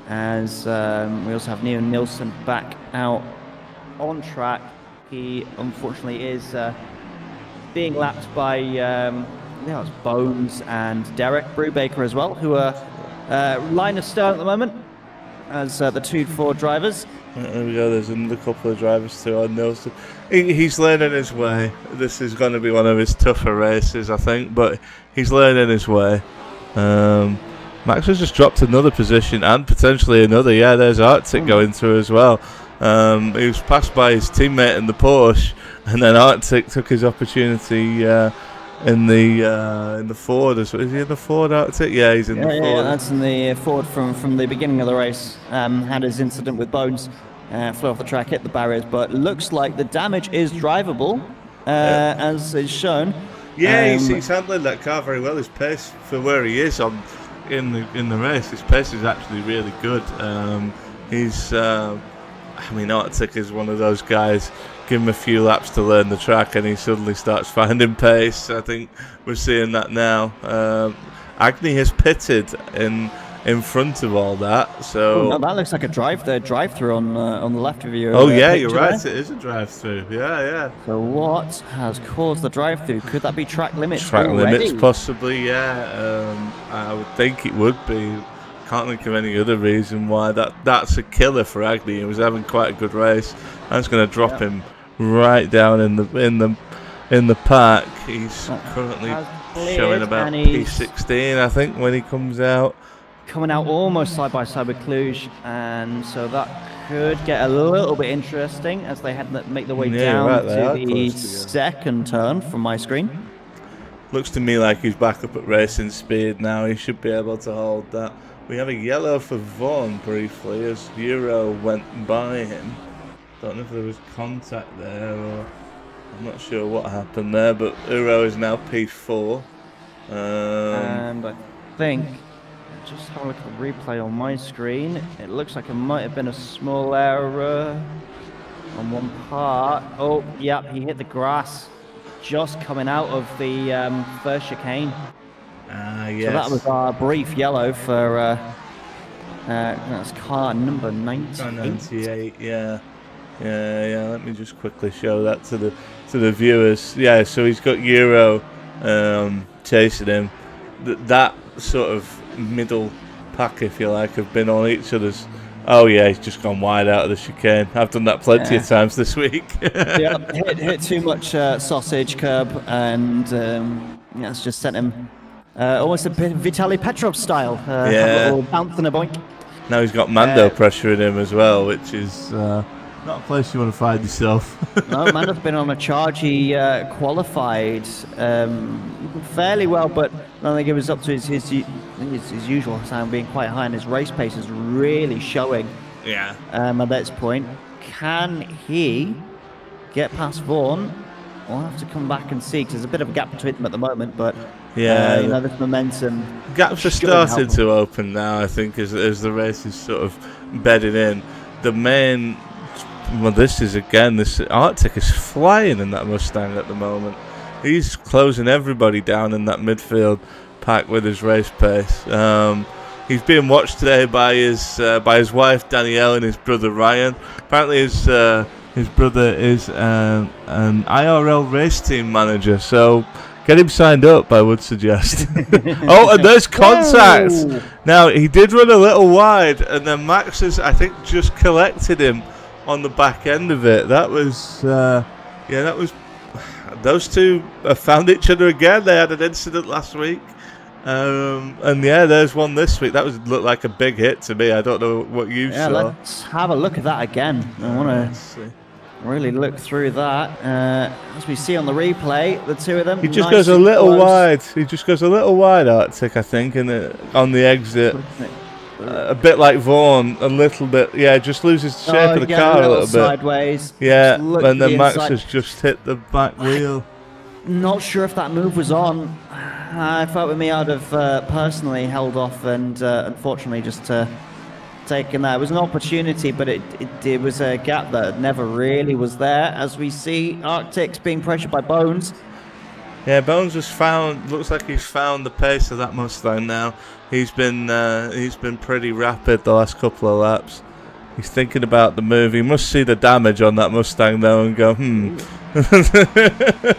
As we also have Neil Nilsson back out on track. He unfortunately is being lapped by it's Bones and Derek Brubaker as well, who are line astern at the moment as the 2-4 drivers. There we go, there's another couple of drivers too on Nilsson. He's learning his way. This is going to be one of his tougher races, I think, but he's learning his way. Max has just dropped another position and potentially another. Yeah, there's Arctic going through as well. He was passed by his teammate in the Porsche, and then Arctic took his opportunity in the Ford. Is he in the Ford, Arctic? Yeah, he's in the Ford. Yeah, that's in the Ford from the beginning of the race. Had his incident with Bones, flew off the track, hit the barriers, but looks like the damage is drivable, as is shown. Yeah, he's handling that car very well. His pace for where he is in the race, his pace is actually really good. Arctic is one of those guys. Give him a few laps to learn the track, and he suddenly starts finding pace. I think we're seeing that now. Agni has pitted in front of all that, so that looks like a drive-through on the left of you. Oh yeah, you're right. It is a drive-through. Yeah. So what has caused the drive-through? Could that be track limits? Track limits, possibly. Yeah, I would think it would be. Can't think of any other reason why. That's a killer for Agni. He was having quite a good race. That's going to drop him right down in the pack. He's currently showing about P16, I think, when he comes out. Coming out almost side by side with Cluj, and so that could get a little bit interesting as they make their way down to the second turn from my screen. Looks to me like he's back up at racing speed now. He should be able to hold that. We have a yellow for Vaughan briefly as Euro went by him. Don't know if there was contact there, or I'm not sure what happened there, but Euro is now P4. And I think, just have a look at the replay on my screen, it looks like it might have been a small error on one part. Oh, yeah, he hit the grass just coming out of the first chicane. Yes. So that was our brief yellow for that's car number 98. Yeah. Let me just quickly show that to the viewers. Yeah, so he's got Euro chasing him. That sort of middle pack, if you like, have been on each other's. Oh yeah, he's just gone wide out of the chicane. I've done that plenty of times this week. Yeah, hit too much sausage curb, and that's just sent him almost a bit Vitaly Petrov style. A little bounce and a boink. Now he's got Mando pressure in him as well, which is not a place you want to find yourself. No, Mando's been on a charge. He qualified fairly well, but I don't think it was up to his usual sound being quite high, and his race pace is really showing. Yeah. At this point, can he get past Vaughan? We'll have to come back and see, because there's a bit of a gap between them at the moment, but this momentum. Gaps are starting to open now, I think, as the race is sort of bedding in. The main, this Arctic is flying in that Mustang at the moment. He's closing everybody down in that midfield pack with his race pace. He's being watched today by his wife Danielle and his brother Ryan. Apparently his brother is an IRL race team manager, so get him signed up, I would suggest. Oh, and there's contact. Whoa. Now, he did run a little wide, and then Max has, I think, just collected him on the back end of it. That was, those two found each other again. They had an incident last week. There's one this week. That looked like a big hit to me. I don't know what you saw. Let's have a look at that again. I want to really look through that. As we see on the replay, the two of them. He just goes a little wide. He just goes a little wide, Arctic, I think, on the exit. A bit like Vaughan, a little bit. Yeah, just loses the shape of the car a little bit. Sideways. Yeah, and then Max has just hit the back wheel. Not sure if that move was on. I felt with me, I'd have personally held off and unfortunately just taken that. It was an opportunity, but it was a gap that never really was there. As we see, Arctic's being pressured by Bones. Yeah, Bones has found. Looks like he's found the pace of that Mustang now. He's been pretty rapid the last couple of laps. He's thinking about the move. He must see the damage on that Mustang though and go,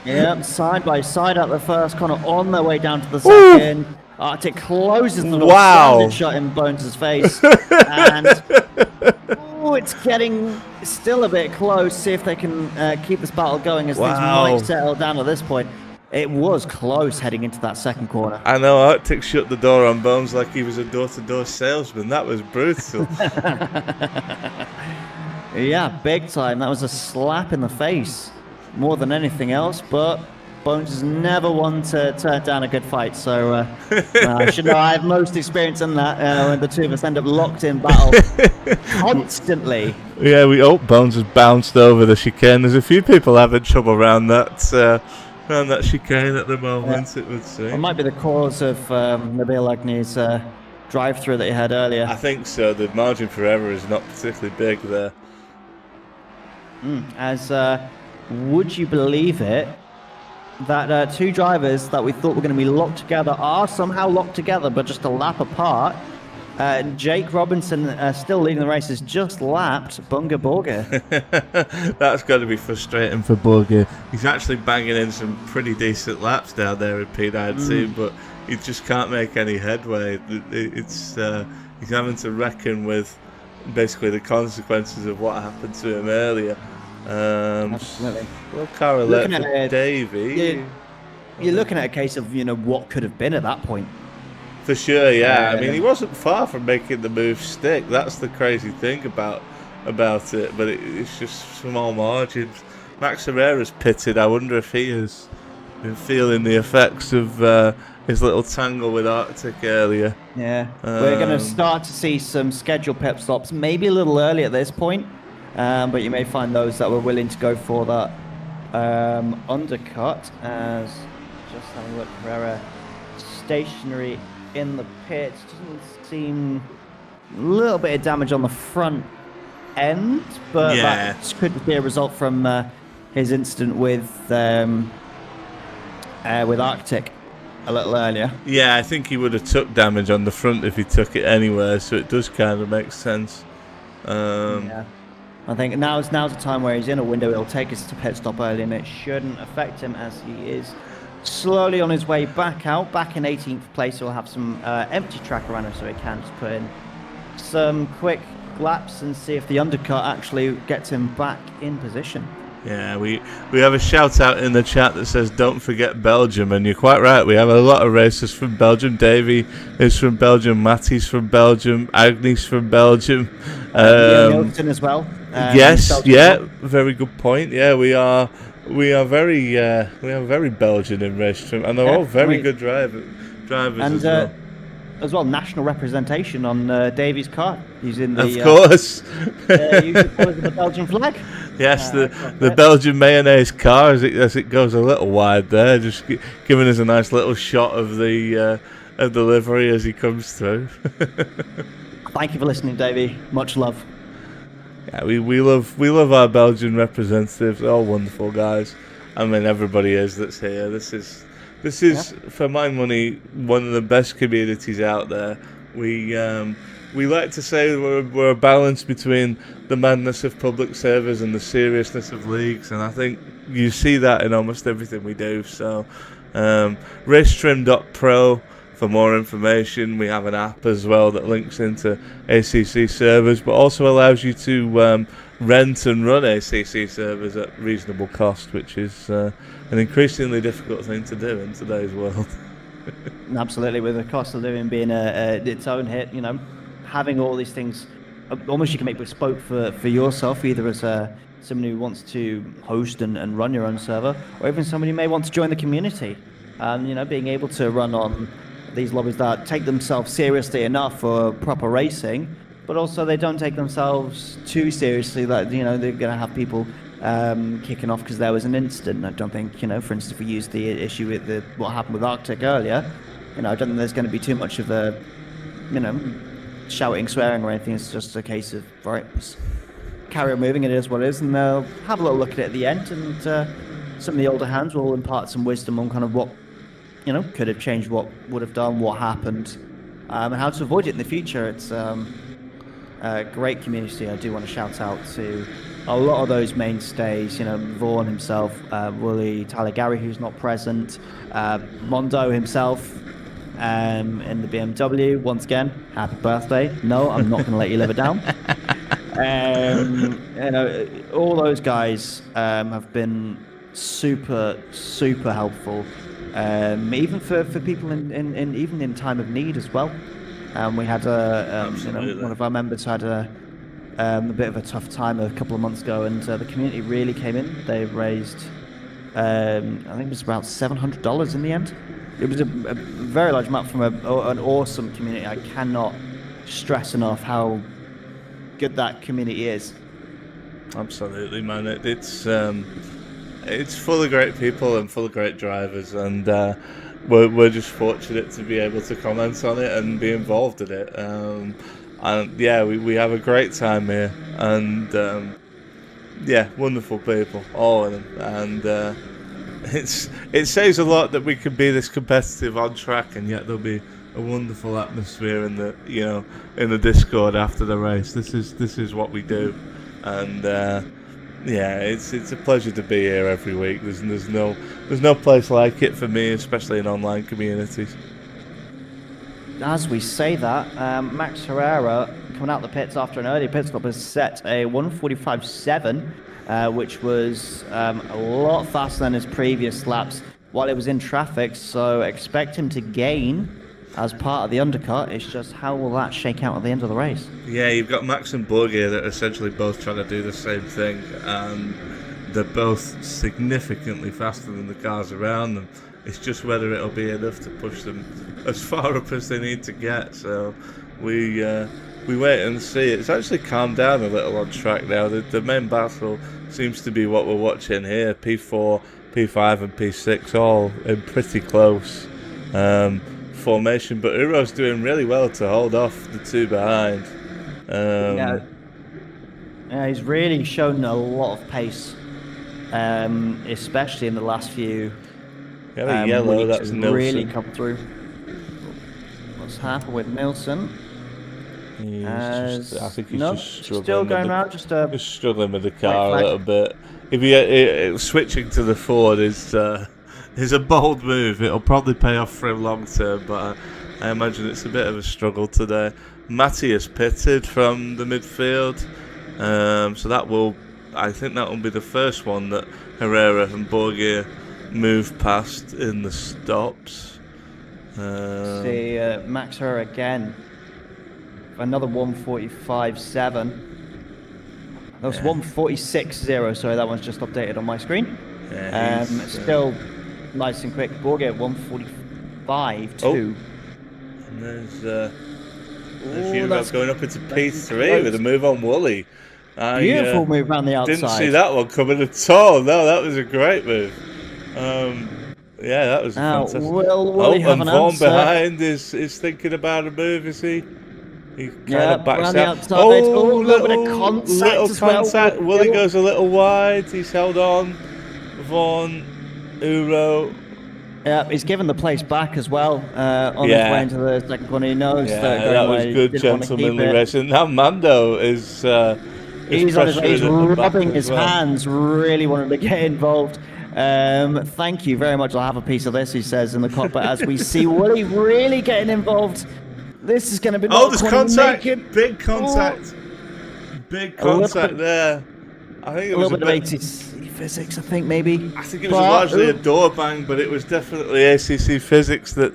Yeah, side by side at the first corner, on their way down to the second. Arctic closes the door, standing shot in Bones' face, and it's getting still a bit close. See if they can keep this battle going as things might settle down at this point. It was close heading into that second corner. I know, Arctic shut the door on Bones like he was a door-to-door salesman. That was brutal. Yeah, big time. That was a slap in the face more than anything else, but Bones is never one to turn down a good fight, so I should know I have most experience in that when the two of us end up locked in battle constantly. Yeah, Bones has bounced over the chicane. There's a few people having trouble around that chicane at the moment, it would seem. It might be the cause of Nabil Agni's drive-through that he had earlier. I think so. The margin for error is not particularly big there. Would you believe it, that two drivers that we thought were going to be locked together are somehow locked together, but just a lap apart. Jake Robinson, still leading the race, has just lapped Bunga Borger. That's got to be frustrating for Borger. He's actually banging in some pretty decent laps down there in P19, but he just can't make any headway. He's having to reckon with basically the consequences of what happened to him earlier. Absolutely. Well, correlate for Davey. You're looking at a case of what could have been at that point. For sure, yeah. I mean, he wasn't far from making the move stick. That's the crazy thing about it. But it's just small margins. Max Herrera's pitted. I wonder if he has been feeling the effects of his little tangle with Arctic earlier. Yeah, we're going to start to see some scheduled pit stops, maybe a little early at this point. But you may find those that were willing to go for that undercut. As just having a look, Herrera stationary in the pits. Doesn't seem a little bit of damage on the front end, but that could be a result from his incident with Arctic a little earlier. Yeah, I think he would have took damage on the front if he took it anywhere, so it does kind of make sense. Yeah. I think now's the time where he's in a window. He'll take his pit stop early, and it shouldn't affect him as he is slowly on his way back out. Back in 18th place, he'll have some empty track around him, so he can just put in some quick laps and see if the undercut actually gets him back in position. Yeah, we have a shout out in the chat that says don't forget Belgium, and you're quite right. We have a lot of racers from Belgium. Davey is from Belgium, Matty's from Belgium, Agnes from Belgium. Milton as well. Yes, yeah, very good point. Yeah, we are very Belgian in Racetrim, and they're all very good drivers and, as well, national representation on Davey's car. He's in the of course usually colours of the Belgian flag. Yes, the Belgian mayonnaise car as it goes a little wide there, just giving us a nice little shot of the livery as he comes through. Thank you for listening, Davey. Much love. Yeah, we love our Belgian representatives. They're all wonderful guys. I mean, everybody is that's here. This is for my money one of the best communities out there. We like to say we're a balance between the madness of public servers and the seriousness of leagues, and I think you see that in almost everything we do. So, Racetrim.pro for more information. We have an app as well that links into ACC servers, but also allows you to rent and run ACC servers at reasonable cost, which is an increasingly difficult thing to do in today's world. Absolutely, with the cost of living being its own hit, having all these things, almost you can make bespoke for yourself, either as someone who wants to host and run your own server, or even somebody who may want to join the community. Being able to run on these lobbies that take themselves seriously enough for proper racing, but also they don't take themselves too seriously that they're going to have people kicking off because there was an incident. I don't think, for instance, if we use the issue with what happened with Arctic earlier, I don't think there's going to be too much of a, shouting, swearing or anything. It's just a case of, right, just carry on moving, it is what it is, and they'll have a little look at it at the end, and some of the older hands will impart some wisdom on kind of what, could have changed, what would have done, what happened, and how to avoid it in the future. It's a great community. I do want to shout out to a lot of those mainstays, Vaughan himself, Wooly, Tyler Gary, who's not present, Mondo himself, in the BMW. Once again, happy birthday. No, I'm not going to let you live it down. All those guys have been super, super helpful, even for people in even in time of need as well. We had one of our members had a bit of a tough time a couple of months ago, and the community really came in. They raised, I think it was about $700 in the end. It was a very large amount from an awesome community. I cannot stress enough how good that community is. Absolutely, man. It's full of great people and full of great drivers, and we're just fortunate to be able to comment on it and be involved in it. And yeah, we have a great time here, and wonderful people, all of them, and it says a lot that we can be this competitive on track, and yet there'll be a wonderful atmosphere in the Discord after the race. This is what we do, and it's a pleasure to be here every week. There's no place like it for me, especially in online communities. As we say that, Max Herrera coming out the pits after an early pit stop has set a 1:45.7, which was a lot faster than his previous laps while it was in traffic. So expect him to gain as part of the undercut. It's just how will that shake out at the end of the race? Yeah, you've got Max and Borgia that are essentially both trying to do the same thing, and they're both significantly faster than the cars around them. It's just whether it'll be enough to push them as far up as they need to get. So we wait and see. It's actually calmed down a little on track now. The main battle seems to be what we're watching here. P4, P5 and P6 all in pretty close formation, but Uro's doing really well to hold off the two behind. Yeah, he's really shown a lot of pace, especially in the last few. Yeah, yellow, that's Nilsson. Really come through. What's happened with Nilsson? I think he's just struggling. Still going around, just struggling with the car a little bit. If switching to the Ford is a bold move. It'll probably pay off for him long term, but I imagine it's a bit of a struggle today. Matty has pitted from the midfield, so I think that will be the first one that Herrera and Borgia move past in the stops. See Max Herrera again. Another 1:45.7. That was 1:46.0. Sorry, that one's just updated on my screen. Yeah, still nice and quick. Borgia 1:45.2. And there's Hugo going up into P3 with a move on Wooly. Beautiful move around the outside. Didn't see that one coming at all. No, that was a great move. That was fantastic. Wooly have and an Vaughan answer. behind is thinking about a move, is he? He kind of backs out. A little bit of contact as well. Wooly goes a little wide. He's held on. Vaughan, Uro. Yeah, he's given the place back as well on his way into the second corner. He knows that was good gentlemanly racing. Now Mando is he's rubbing his hands, really wanting to get involved. Thank you very much. I'll have a piece of this, he says in the cockpit, as we see Wooly really getting involved. This is going to be... there's contact. Big contact. Big contact there. I think it was a bit of ACC physics, I think, maybe. I think it was largely a door bang, but it was definitely ACC physics that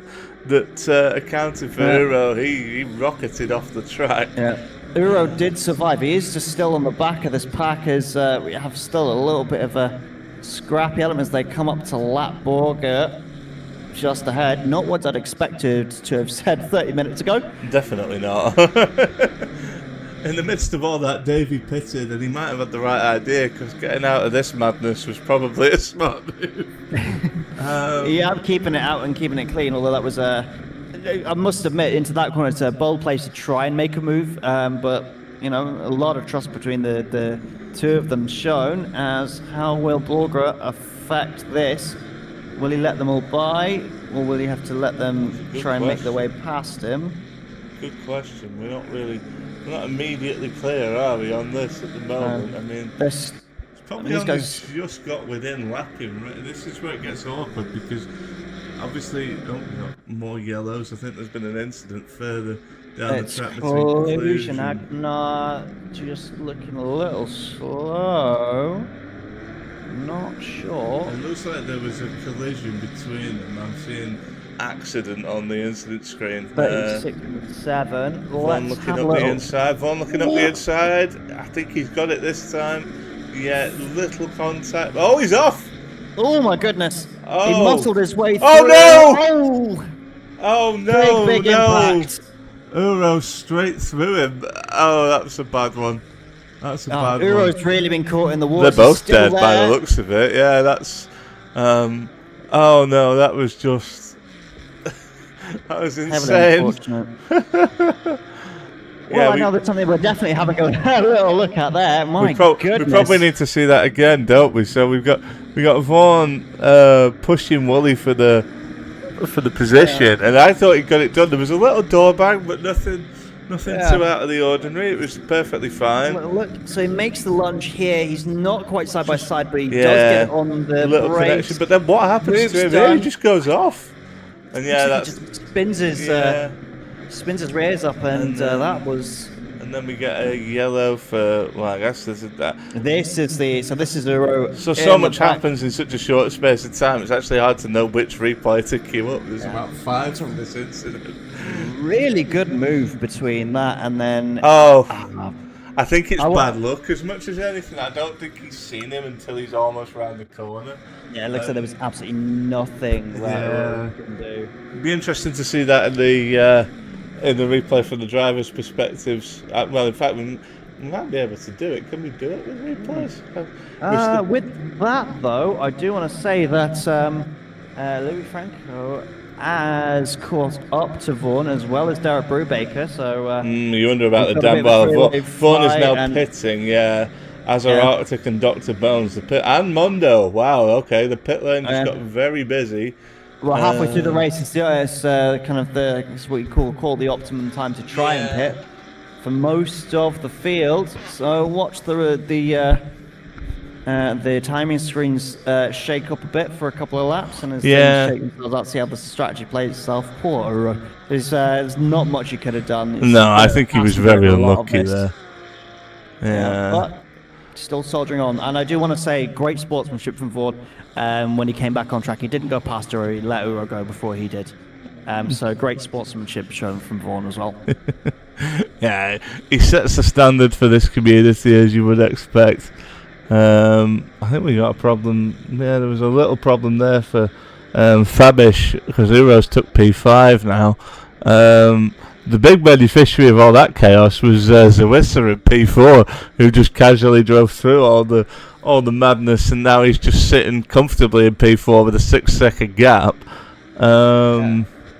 accounted for Uro. He rocketed off the track. Yeah. Uro did survive. He is just still on the back of this pack, as we have still a little bit of a scrappy element as they come up to lap Borger just ahead. Not what I'd expected to have said 30 minutes ago. Definitely not. in the midst of all that, Davey pitted, and he might have had the right idea, because getting out of this madness was probably a smart move. Yeah, keeping it out and keeping it clean, although that was I must admit, into that corner, it's a bold place to try and make a move, but, you know, a lot of trust between the two of them shown. As how will Brooker affect this? Will he let them all by, or will he have to let them try and make their way past him? Good question. We're not immediately clear, are we, on this at the moment? I mean, it's probably only just got within lapping. Right? This is where it gets awkward, because obviously, we got more yellows. I think there's been an incident further down the track between Collusion. Agnar just looking a little slow. Not sure. It looks like there was a collision between them. I'm seeing accident on the incident screen. 36.7. Vaughn looking up the inside. Vaughn looking up the inside. I think he's got it this time. Yeah, little contact. Oh, he's off! Oh my goodness! Oh. He muscled his way through. Oh no! Oh, oh no! Big impact. Uro straight through him. Oh, that's a bad one. That's a bad one. Uro's really been caught in the water. They're both dead by the looks of it. Yeah, that's. Oh no, that was just. That was insane. Well, I know that's something we're definitely having a little look at there. My goodness. We probably need to see that again, don't we? So we got Vaughn pushing Wooly for the position, and I thought he got it done. There was a little door bang, but nothing too out of the ordinary. It was perfectly fine. Look, so he makes the lunge here. He's not quite side by side, but he does get on the little brakes. Connection. But then what happens to him? Here? He just goes off, and that just spins his rears up, and that was. And then we get a yellow for. Well, I guess this is that. This is the row. So much happens in such a short space of time. It's actually hard to know which replay to queue up. There's about 5 from this incident. Really good move between that and then. I think it's bad luck as much as anything. I don't think he's seen him until he's almost round the corner. Yeah, it looks like there was absolutely nothing that he can do. It'd be interesting to see that in the replay from the driver's perspectives. Well, in fact, we might be able to do it. Can we do it with replays? With that, though, I do want to say that Louis Franco has caught up to Vaughn as well as Derek Brubaker. So you wonder about the damn well. Vaughn is now pitting, as are Arctic and Dr. Bones. The pit and Mondo. Wow, okay, the pit lane just got very busy. Well, halfway through the race, it's kind of it's what you call the optimum time to try and pit for most of the field. So watch the timing screens shake up a bit for a couple of laps, and as they shake themselves out, see how the strategy plays itself. Poor there's not much you could have done. I think he was very unlucky there. But still soldiering on, and I do want to say great sportsmanship from Vaughn. When he came back on track, he didn't go past Uro, he let Uro go before he did. So great sportsmanship shown from Vaughn as well. Yeah, he sets the standard for this community, as you would expect. I think we got a problem. Yeah, there was a little problem there for Fabish, because Uro's took P5 now. The big beneficiary of all that chaos was Zawissa in P4, who just casually drove through all the madness, and now he's just sitting comfortably in P4 with a 6-second gap.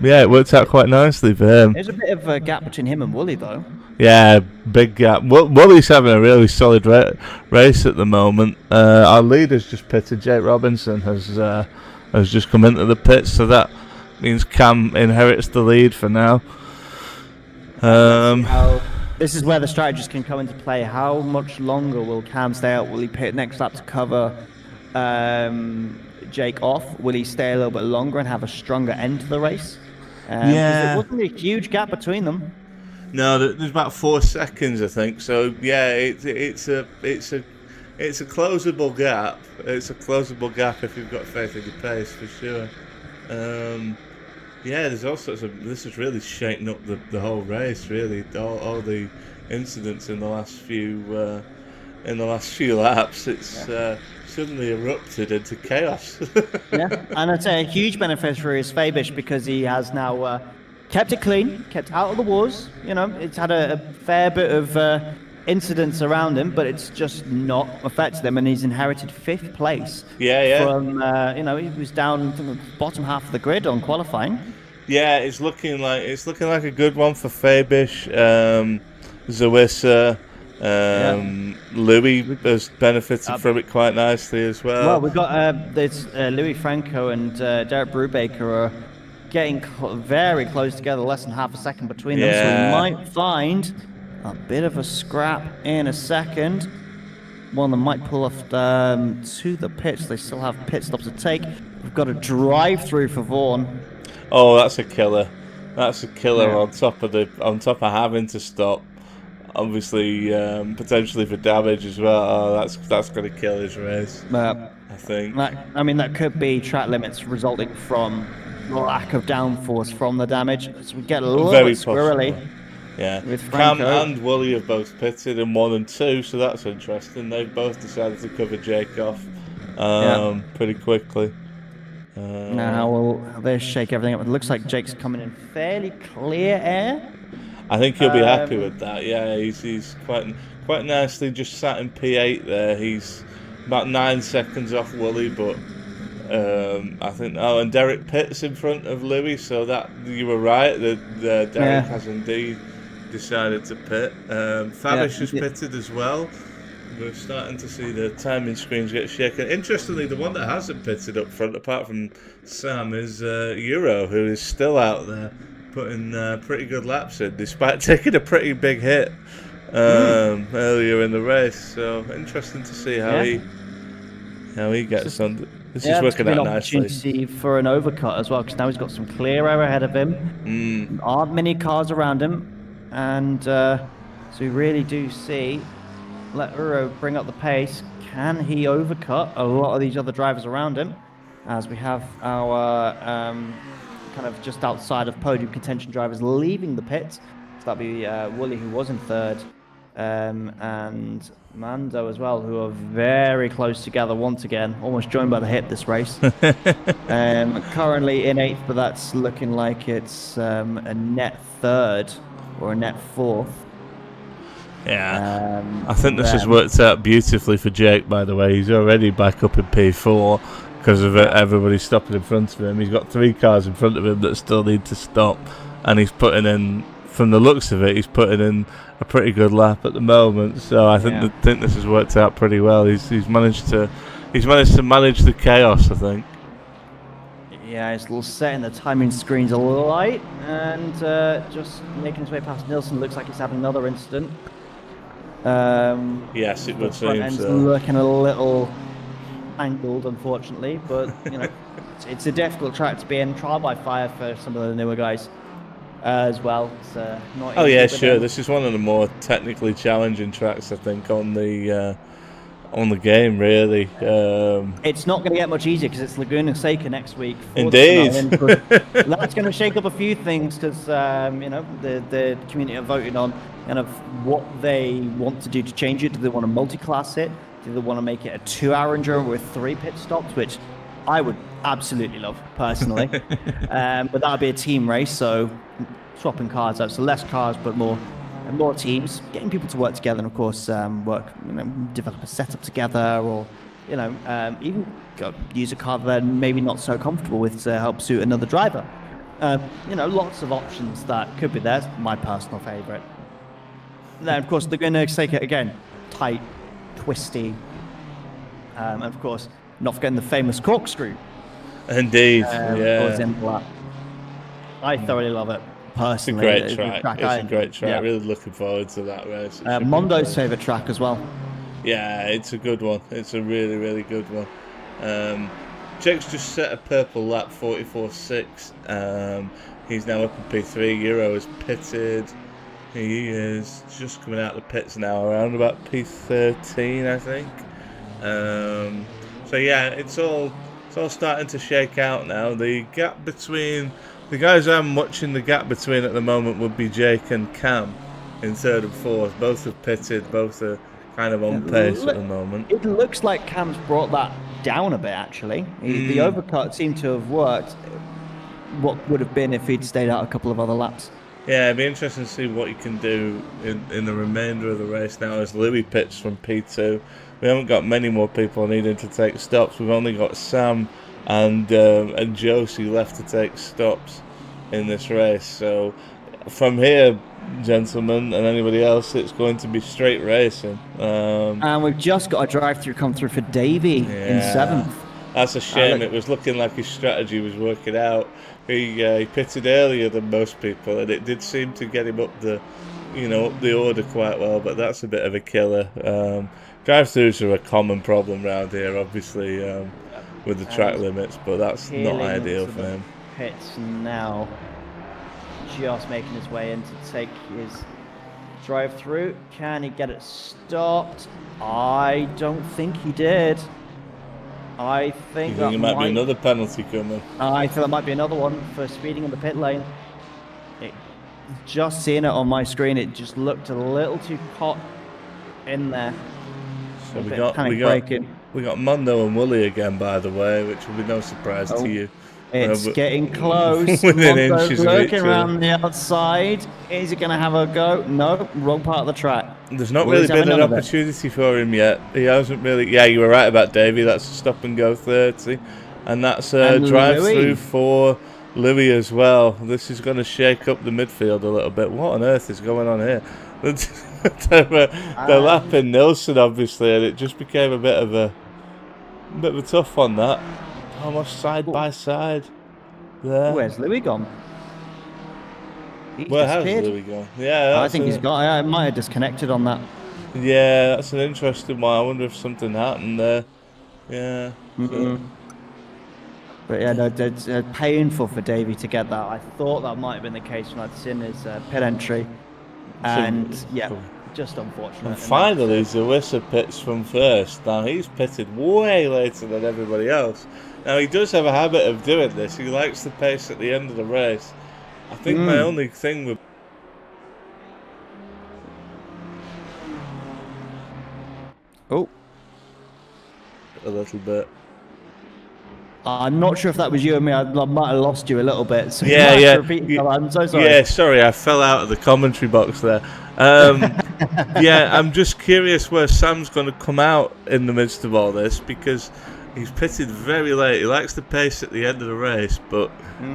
It worked out quite nicely for him. There's a bit of a gap between him and Wooly, though. Yeah, big gap. Wooly's having a really solid race at the moment. Our leader's just pitted. Jake Robinson has just come into the pits, so that means Cam inherits the lead for now. This is where the strategies can come into play. How much longer will Cam stay out? Will he pit next lap to cover Jake off? Will he stay a little bit longer and have a stronger end to the race? There wasn't a huge gap between them. No, there's about 4 seconds, I think. So it's a closable gap. It's a closable gap if you've got faith in your pace, for sure. There's all sorts of. This has really shaken up the whole race. Really, all the incidents in the last few laps. It's suddenly erupted into chaos. And it's a huge beneficiary is Fabish, because he has now kept it clean, kept out of the wars. You know, it's had a fair bit of incidents around him, but it's just not affected him, and he's inherited 5th place. Yeah. From you know, he was down to the bottom half of the grid on qualifying. Yeah, it's looking like a good one for Fabish, Zawissa. Louis has benefited from it quite nicely as well. Well, we've got there's Louis Franco and Derek Brubaker are getting very close together, less than half a second between them, so we might find a bit of a scrap in a second. One that might pull off to the pits. They still have pit stops to take. We've got a drive-through for Vaughan. Oh, that's a killer. That's a killer on top of having to stop. Obviously, potentially for damage as well. Oh, that's going to kill his race. I think. That could be track limits resulting from lack of downforce from the damage. So we get a little bit squirrely. Yeah. With Franco. Cam and Wooly have both pitted in 1 and 2, so that's interesting. They've both decided to cover Jake off pretty quickly. Now they'll shake everything up. It looks like Jake's coming in fairly clear air. I think he'll be happy with that. Yeah, he's quite nicely just sat in P8 there. He's about 9 seconds off Wooly, but I think. Oh, and Derek pits in front of Louis, so that you were right. Derek has indeed decided to pit. Fabish has pitted as well. We're starting to see the timing screens get shaken. Interestingly, the one that hasn't pitted up front, apart from Sam, is Euro, who is still out there putting pretty good laps in, despite taking a pretty big hit earlier in the race. So interesting to see how he gets on. This is working out nicely. Opportunity for an overcut as well, because now he's got some clear air ahead of him. Aren't many cars around him, and so we really do see. Let Uro bring up the pace. Can he overcut a lot of these other drivers around him? As we have our kind of just outside of podium contention drivers leaving the pits. So that'll be Wooly, who was in 3rd, and Mando as well, who are very close together once again, almost joined by the hip this race. Currently in 8th, but that's looking like it's a net 3rd or a net 4th. Yeah, I think this has worked out beautifully for Jake, by the way. He's already back up in P4 because of everybody stopping in front of him. He's got 3 cars in front of him that still need to stop, and he's putting in, from the looks of it, he's putting in a pretty good lap at the moment. So I think this has worked out pretty well. He's managed to manage the chaos, I think. Yeah, he's a little setting the timing screens alight, and just making his way past Nilsson. Looks like he's having another incident. Yes, it would seem so. Looking a little angled, unfortunately, but you know, it's a difficult track to be in. Trial by fire for some of the newer guys as well. It's not easy, sure. This is one of the more technically challenging tracks, I think, on the game, really. It's not going to get much easier because it's Laguna Seca next week. Indeed. That's going to shake up a few things because the community are voting on kind of what they want to do to change it. Do they want to multi-class it? Do they want to make it a 2-hour enduro with 3 pit stops, which I would absolutely love personally. But that would be a team race, so swapping cars out, so less cars but more teams, getting people to work together, and of course develop a setup together, or even use a car that they're maybe not so comfortable with to help suit another driver. Lots of options that could be there. My personal favorite. Then of course they're going to take it again, tight, twisty, and of course not forgetting the famous corkscrew. Indeed, I thoroughly love it. Personally, it's a great track. It's a great track. Really looking forward to that race. Mondo's favourite track as well. Yeah, it's a good one. It's a really, really good one. Jake's just set a purple lap, 44.6. He's now up in P3. Euro is pitted. He is just coming out of the pits now, around about P13, I think. So yeah, it's all starting to shake out now. The gap between the guys I'm watching, the gap between at the moment would be Jake and Cam in 3rd and 4th. Both have pitted, both are kind of on pace at the moment. It looks like Cam's brought that down a bit, actually. The overcut seemed to have worked. what would have been if he'd stayed out a couple of other laps. Yeah, it'd be interesting to see what he can do in the remainder of the race now as Louis pits from P2. We haven't got many more people needing to take stops. We've only got Sam and Josie left to take stops in this race. So from here, gentlemen, and anybody else, it's going to be straight racing. And we've just got a drive-through come through for Davey in 7th. That's a shame. It was looking like his strategy was working out. He pitted earlier than most people, and it did seem to get him up the order quite well. But that's a bit of a killer. Drive-throughs are a common problem around here, obviously, with the track limits. But that's not ideal for him. Pits now, just making his way in to take his drive-through. Can he get it stopped? I don't think he did. I think there might be another penalty coming. I think that might be another one for speeding in the pit lane. Just seeing it on my screen, it just looked a little too hot in there. So we got Mondo and Wooly again, by the way, which will be no surprise to you. It's getting close. Within inches of looking around the outside. Is he going to have a go? No, wrong part of the track. There's not really been an opportunity for him yet. He hasn't really. Yeah, you were right about Davey. That's a stop and go 30, and that's a drive-through for Louis as well. This is going to shake up the midfield a little bit. What on earth is going on here? They're lapping Nilsson, obviously, and it just became a bit of a tough one, that. Almost side by side there. Where's Louis gone? Where has Louis gone? Yeah, I think he's got. I might have disconnected on that. Yeah, that's an interesting one. I wonder if something happened there. Yeah. But yeah, no, it's painful for Davey to get that. I thought that might have been the case when I'd seen his pit entry, and just unfortunate. And finally, Zawissa pits from first. Now he's pitted way later than everybody else. Now he does have a habit of doing this. He likes the pace at the end of the race. I think my only thing with a little bit. I'm not sure if that was you or me. I might have lost you a little bit. So I'm so sorry. Yeah, sorry, I fell out of the commentary box there. Yeah, I'm just curious where Sam's going to come out in the midst of all this, because he's pitted very late. He likes the pace at the end of the race, but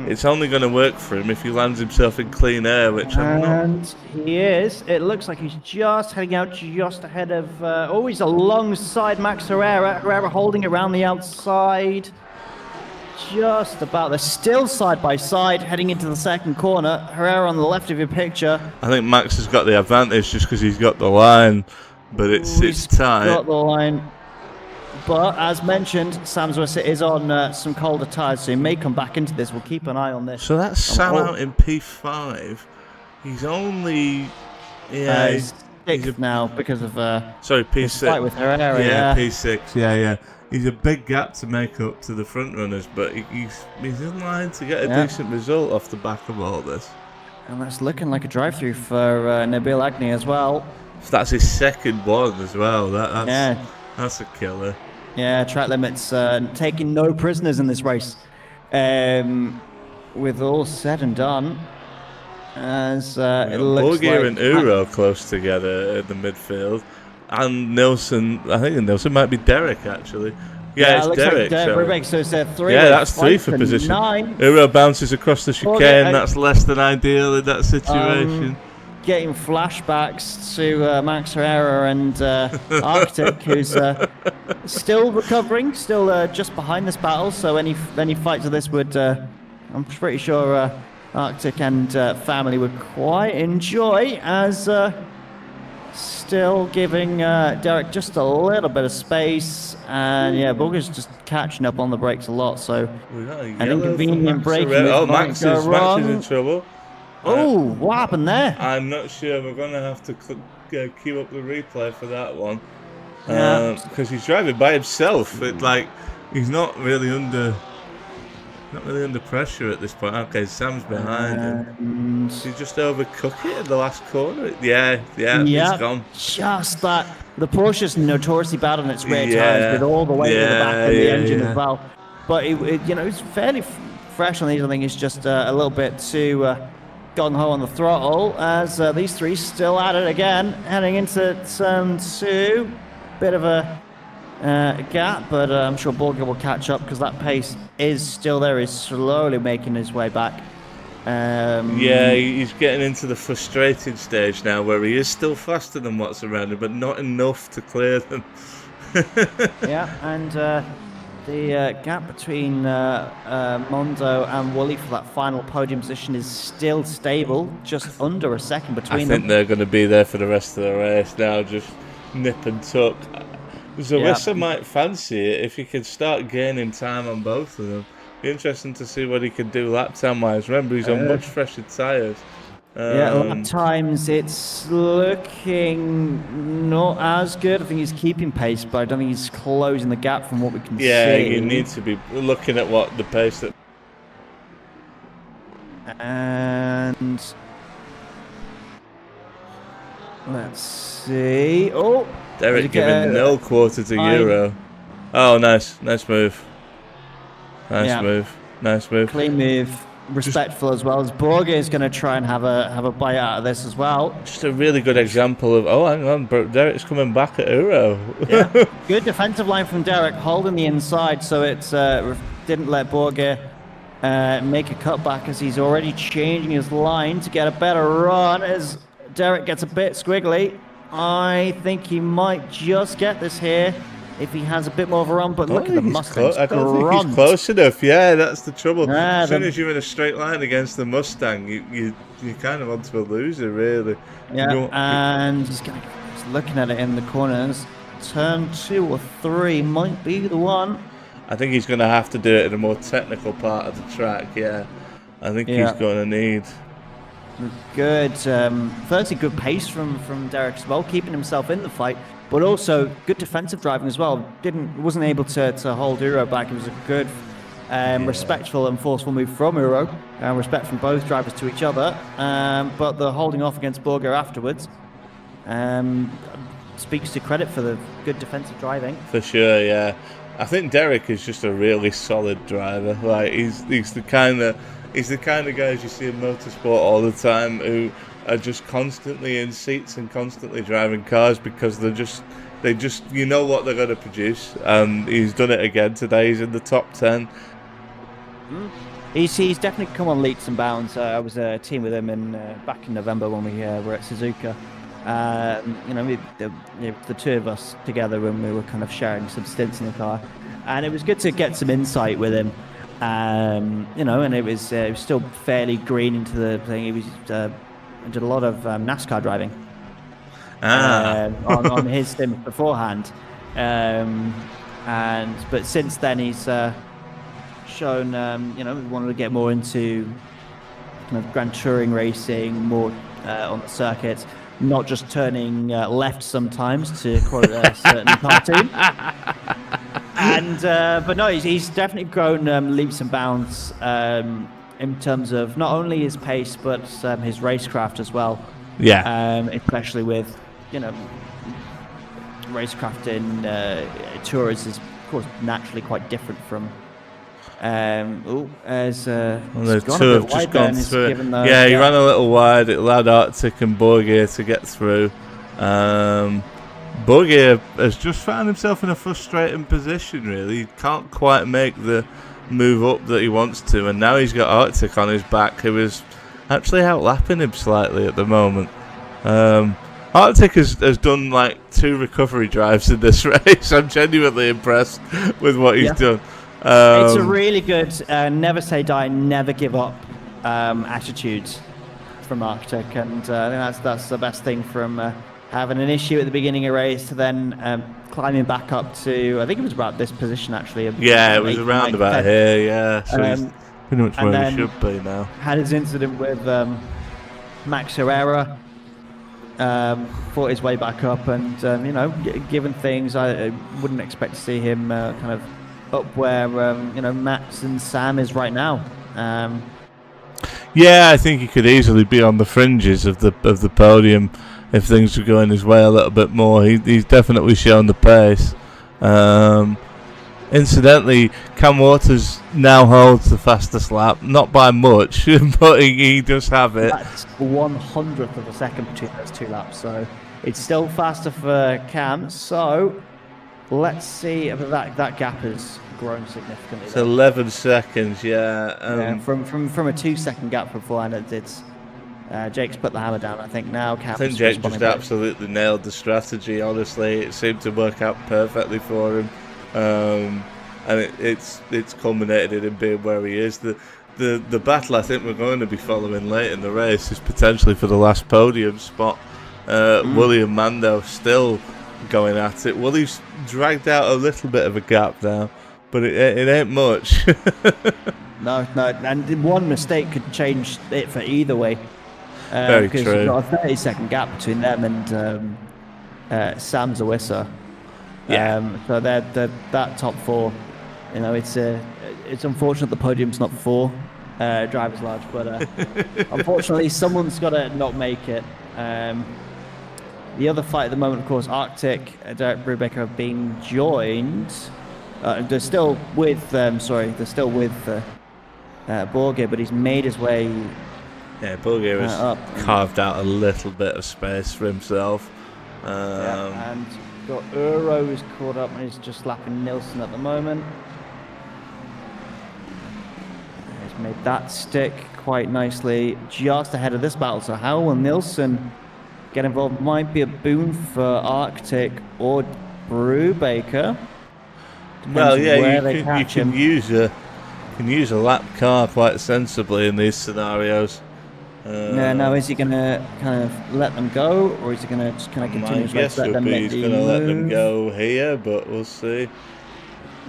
it's only going to work for him if he lands himself in clean air, which I'm not. And he is. It looks like he's just heading out just ahead of... he's alongside Max Herrera. Herrera holding around the outside. Just about. They're still side by side, heading into the second corner. Herrera on the left of your picture. I think Max has got the advantage just because he's got the line, but it's tight. He's got the line. But as mentioned, Sam Zawissa is on some colder tyres, so he may come back into this. We'll keep an eye on this. So that's Sam out in P5. He's only... Yeah, he's sixth now because of P6. fight with Herrera. Yeah, P6. Yeah. He's a big gap to make up to the front runners, but he's in line to get a decent result off the back of all this. And that's looking like a drive-through for Nabil Agni as well. So that's his second one as well. That's a killer. Yeah, track limits taking no prisoners in this race. With all said and done, as it looks Borgir like... and Uro close together in the midfield. And Nilsson, I think Nilsson might be Derek, actually. Yeah, it's Derek. So it's 3. Yeah, that's 3 for position. 9. Uro bounces across the chicane. That's less than ideal in that situation. Getting flashbacks to Max Herrera and Arctic, who's still recovering, still just behind this battle. So any fights of this would, I'm pretty sure Arctic and family would quite enjoy, as still giving Derek just a little bit of space. And yeah, Borger's just catching up on the brakes a lot. So an inconvenient braking. Max is in trouble. Oh, what happened there? I'm not sure. We're going to have to queue up the replay for that one. Because he's driving by himself. He's not really under pressure at this point. Okay, Sam's behind him. He just overcooked it in the last corner. Yeah, it's gone. Just that. The Porsche's notoriously bad on its rear tires with all the weight of the back of the engine as well. But it's fresh on these. I think he's just a little bit too gung-ho on the throttle, as these three still at it again, heading into turn 2. Bit of a gap, but I'm sure Borger will catch up because that pace is still there. He's slowly making his way back. Yeah, he's getting into the frustrated stage now where he is still faster than what's around him, but not enough to clear them. Yeah, and the gap between Mondo and Wooly for that final podium position is still stable, just under a second between them. I think they're going to be there for the rest of the race now, just nip and tuck. Zarissa might fancy it if he could start gaining time on both of them. Be interesting to see what he can do lap time wise. Remember, he's on much fresher tyres. Lap times, it's looking not as good. I think he's keeping pace, but I don't think he's closing the gap from what we can see. Yeah, you need to be looking at what the pace that. And let's see. Oh, Derek giving 0 quarter to Euro. Oh, nice move. Nice move. Clean move. Respectful as well, as Borger is going to try and have a bite out of this as well. Just a really good example of, hang on, Derek's coming back at Euro. Yeah. Good defensive line from Derek, holding the inside, so it didn't let Borger make a cutback, as he's already changing his line to get a better run. As Derek gets a bit squiggly, I think he might just get this here if he has a bit more of a run, but look at the Mustang. I don't think he's close enough. Yeah, that's the trouble. As soon as you're in a straight line against the Mustang, you kind of onto a loser, really. Yeah, and he's looking at it in the corners. Turn 2 or 3 might be the one. I think he's going to have to do it in a more technical part of the track, yeah. I think he's going to need... Good, firstly, good pace from Derek as well, keeping himself in the fight, but also good defensive driving as well. Wasn't able to hold Uro back. It was a good, respectful and forceful move from Uro, respect from both drivers to each other. But the holding off against Borger afterwards speaks to credit for the good defensive driving. For sure, yeah. I think Derek is just a really solid driver. Like he's the kind of guys you see in motorsport all the time who are just constantly in seats and constantly driving cars because they just you know what they're going to produce, and he's done it again today. He's in the top 10. He's definitely come on leaps and bounds. I was a team with him back in November when we were at Suzuka. The two of us together when we were kind of sharing some stints in the car, and it was good to get some insight with him. And it was still fairly green into the thing. He was did a lot of NASCAR driving on his stint beforehand, but since then he's shown we wanted to get more into kind of Grand Touring racing, more on the circuits, not just turning left sometimes to quote a certain cartoon. And but no, he's definitely grown leaps and bounds in terms of not only his pace but his racecraft as well. Yeah. Especially with racecraft in tours is of course naturally quite different from. The two have just gone through it. He ran a little wide. It allowed Arctic and Borger to get through. Borger has just found himself in a frustrating position, really. He can't quite make the move up that he wants to, and now he's got Arctic on his back, who is actually outlapping him slightly at the moment. Arctic has done like 2 recovery drives in this race. I'm genuinely impressed with what he's done. It's a really good never say die, never give up attitude from Arctic, and I think that's the best thing from having an issue at the beginning of a race to then climbing back up to, I think it was about this position actually. Yeah, it was around about here, yeah. So he's pretty much where he should be now. Had his incident with Max Herrera, fought his way back up, and given things, I wouldn't expect to see him kind of up where Max and Sam is right now. Yeah, I think he could easily be on the fringes of the podium if things were going his way a little bit more. He's definitely shown the pace. incidentally, Cam Waters now holds the fastest lap, not by much, but he does have it. That's 1/100th of a second between those 2 laps, so it's still faster for Cam. So let's see if that gap has grown significantly. It's 11 seconds, yeah. From a 2-second gap beforehand, it's Jake's put the hammer down. I think now Cam's I think Jake just back. absolutely nailed the strategy. Honestly, it seemed to work out perfectly for him, and it's culminated in him being where he is. The battle I think we're going to be following late in the race is potentially for the last podium spot. William Mando still going at it. Willie's dragged out a little bit of a gap now, but it ain't much. No, and one mistake could change it for either way. Very because true. You've got a 30-second gap between them and Sam Zawissa. So they're that top 4. You know, it's unfortunate the podium's not 4 drivers large, but unfortunately someone's got to not make it. The other fight at the moment, of course, Arctic, Derek Brubaker have been joined. They're still with Borgir, but he's made his way. Yeah, Borgir has carved out a little bit of space for himself. And got Euro is caught up and he's just lapping Nilsson at the moment. He's made that stick quite nicely just ahead of this battle. So how will Nilsson get involved? Might be a boon for Arctic or Brubaker. Well, yeah, you can use a lap car quite sensibly in these scenarios. Now is he going to kind of let them go, or is he going to just kind of continue to let them make the he's going to let them move? go here, but we'll see.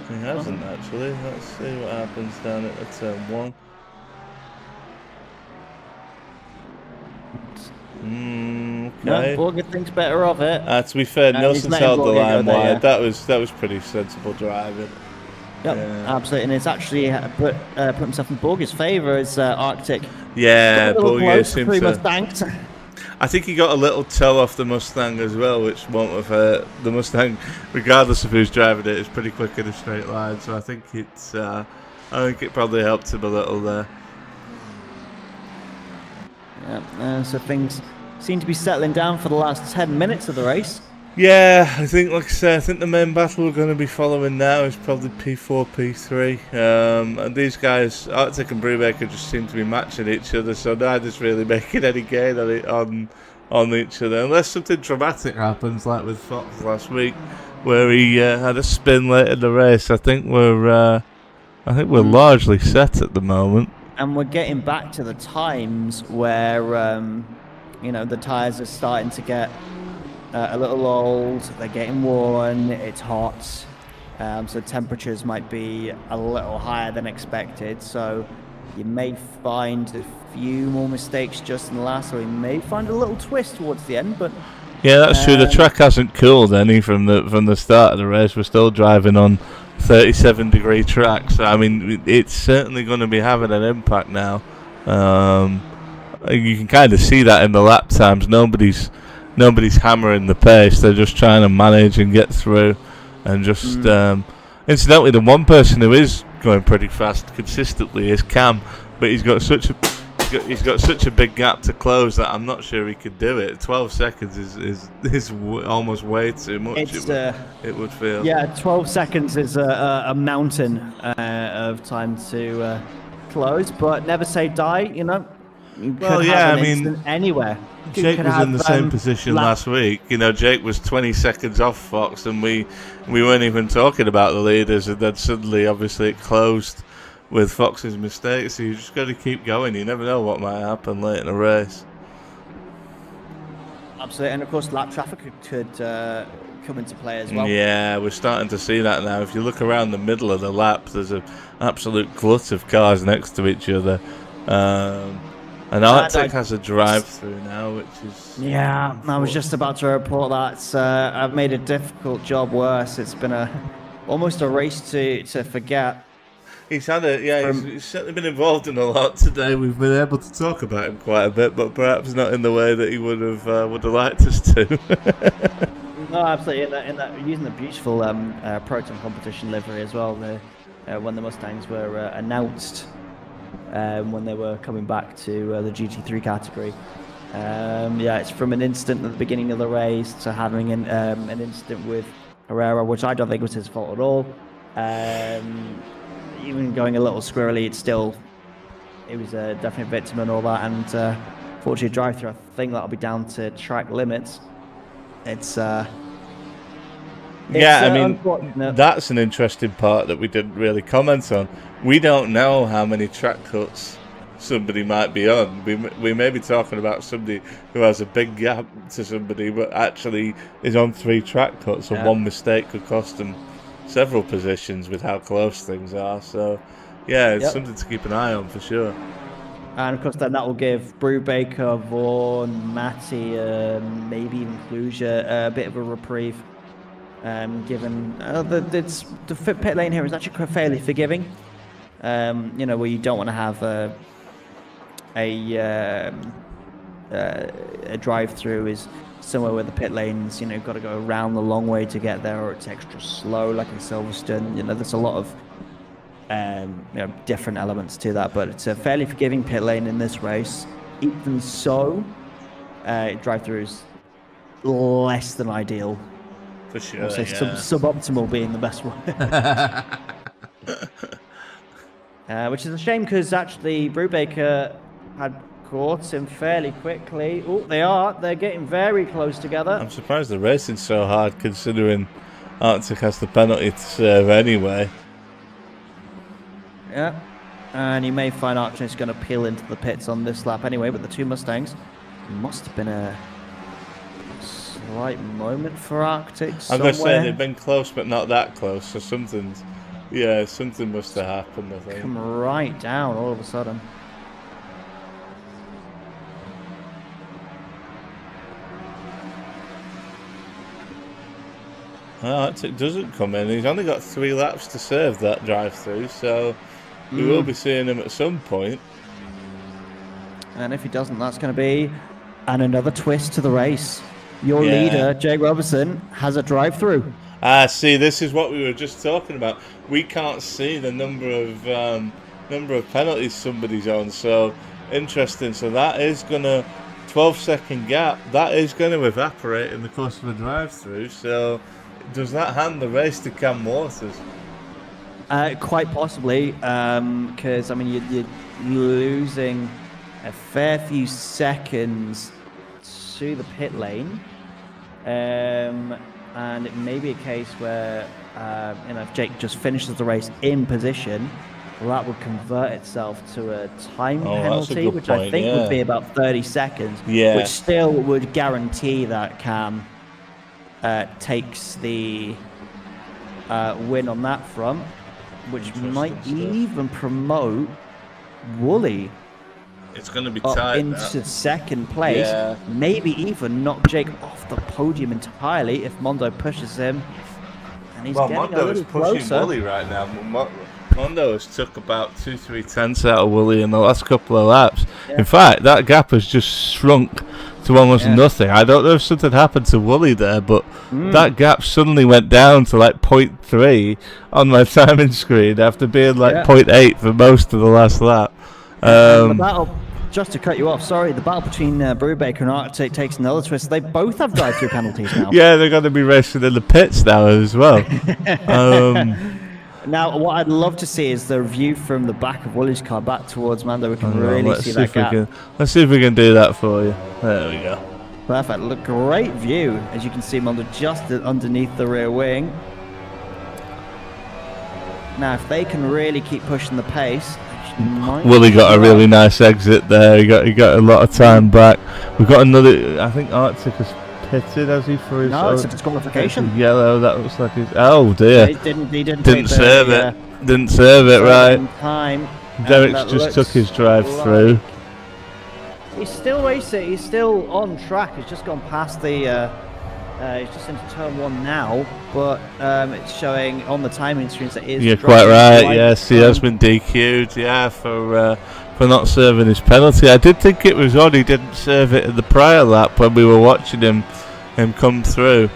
He hasn't actually. Let's see what happens down at the turn 1. Okay. No, Borgir thinks better of it. To be fair, Nilsson's held the line wide. There, That was pretty sensible driving. Yep, absolutely, and it's actually put himself in Borgir's favour as Arctic. Yeah, Borgir seems to. Mustangs. I think he got a little toe off the Mustang as well, which won't have hurt. The Mustang, regardless of who's driving it, is pretty quick in a straight line. So I think it probably helped him a little there. Yeah, so things seem to be settling down for the last 10 minutes of the race. Yeah, I think, like I said, I think the main battle we're going to be following now is probably P4, P3. And these guys, Arctic and Brubaker, just seem to be matching each other, so neither's really making any gain on each other. Unless something dramatic happens, like with Fox last week, where he had a spin late in the race. I think we're largely set at the moment. And we're getting back to the times where, the tyres are starting to get a little old, they're getting worn, it's hot, so temperatures might be a little higher than expected, so you may find a few more mistakes just in the last, or you may find a little twist towards the end, but yeah, that's true. The track hasn't cooled any from the start of the race. We're still driving on 37-degree track, so I mean it's certainly going to be having an impact now. You can kind of see that in the lap times. Nobody's hammering the pace. They're just trying to manage and get through. And just incidentally, the one person who is going pretty fast consistently is Cam, but he's got such a big gap to close that I'm not sure he could do it. 12 seconds is almost way too much. It would feel. Yeah, 12 seconds is a mountain of time to close, but never say die. You know. Well, yeah, I mean, anywhere. Jake was in the same position last week. You know, Jake was 20 seconds off Fox, and we weren't even talking about the leaders, and then suddenly, obviously, it closed with Fox's mistakes. So you just got to keep going. You never know what might happen late in a race. Absolutely, and of course, lap traffic could come into play as well. Yeah, we're starting to see that now. If you look around the middle of the lap, there's an absolute glut of cars next to each other. And Arctic has a drive-through now, which is... Yeah, I was just about to report that. I've made a difficult job worse. It's been almost a race to forget. He's certainly been involved in a lot today. We've been able to talk about him quite a bit, but perhaps not in the way that he would have liked us to. No, absolutely. In that using the beautiful Proton competition livery as well. When the Mustangs were announced, when they were coming back to the GT3 category. It's from an incident at the beginning of the race to having an incident with Herrera, which I don't think was his fault at all. Even going a little squirrely, it was definitely a victim and all that. And fortunately, drive-through, I think that'll be down to track limits. It's I mean, that's an interesting part that we didn't really comment on. We don't know how many track cuts somebody might be on. We may be talking about somebody who has a big gap to somebody, but actually is on 3 track cuts, and one mistake could cost them several positions with how close things are. So, it's something to keep an eye on for sure. And of course, then that will give Brubaker, Vaughan, Matty, maybe even Cluja a bit of a reprieve. Given the pit lane here is actually fairly forgiving. Where you don't want to have a drive-through is somewhere where the pit lanes, got to go around the long way to get there, or it's extra slow, like in Silverstone. There's a lot of different elements to that, but it's a fairly forgiving pit lane in this race. Even so, drive-through is less than ideal. For sure, I'd say suboptimal being the best one. Which is a shame, because actually Brubaker had caught him fairly quickly. Oh, they're getting very close together. I'm surprised the racing's so hard, considering Arctic has the penalty to serve anyway. Yeah, and you may find Arctic's going to peel into the pits on this lap anyway, but the 2 Mustangs must have been a slight moment for Arctic I'm going to say they've been close, but not that close, so something must have happened, I think. Come right down all of a sudden. Arctic doesn't come in. He's only got 3 laps to serve that drive-through, so we will be seeing him at some point. And if he doesn't, that's going to be another twist to the race. Your leader, Jake Robertson, has a drive-through. See, this is what we were just talking about. We can't see the number of penalties somebody's on. So interesting. So that is gonna 12-second gap. That is going to evaporate in the course of a drive-through. So does that hand the race to Cam Waters? Quite possibly, because you're losing a fair few seconds to the pit lane. And it may be a case where, if Jake just finishes the race in position, that would convert itself to a time penalty, which point, I think would be about 30 seconds, which still would guarantee that Cam takes the win on that front, which might even promote Woolley. It's going to be tight into second place, maybe even knock Jake off the podium entirely if Mondo pushes him. And he's getting Mondo a little is pushing closer. Woolley right now. Mondo has took about 2-3 tenths out of Woolley in the last couple of laps. In fact, that gap has just shrunk to almost nothing. I don't know if something happened to Woolley there, but that gap suddenly went down to like 0.3 on my timing screen after being like 0.8 for most of the last lap. The battle, just to cut you off, sorry, the battle between Brubaker and Arctic takes another twist. They both have drive-through penalties now. Yeah, they're going to be racing in the pits now as well. Now, what I'd love to see is the view from the back of Woolley's car back towards Mando. We can really see that gap. Let's see if we can do that for you. There we go. Perfect. Look, great view. As you can see, Mando just underneath the rear wing. Now, if they can really keep pushing the pace, Woolley got a really nice exit there. He got a lot of time back. We've got another. I think Arctic has pitted, has he, for his? No, it's a disqualification. Yellow. That looks like his. Oh dear. He didn't serve it. Didn't serve it right. Time. Derek's just took his drive through. He's still racing. He's still on track. He's just gone past the. He's just into turn 1 now, but it's showing on the timing screens that is. You're quite right. Yes, he has been DQ'd. Yeah, for not serving his penalty. I did think it was odd he didn't serve it in the prior lap when we were watching him come through.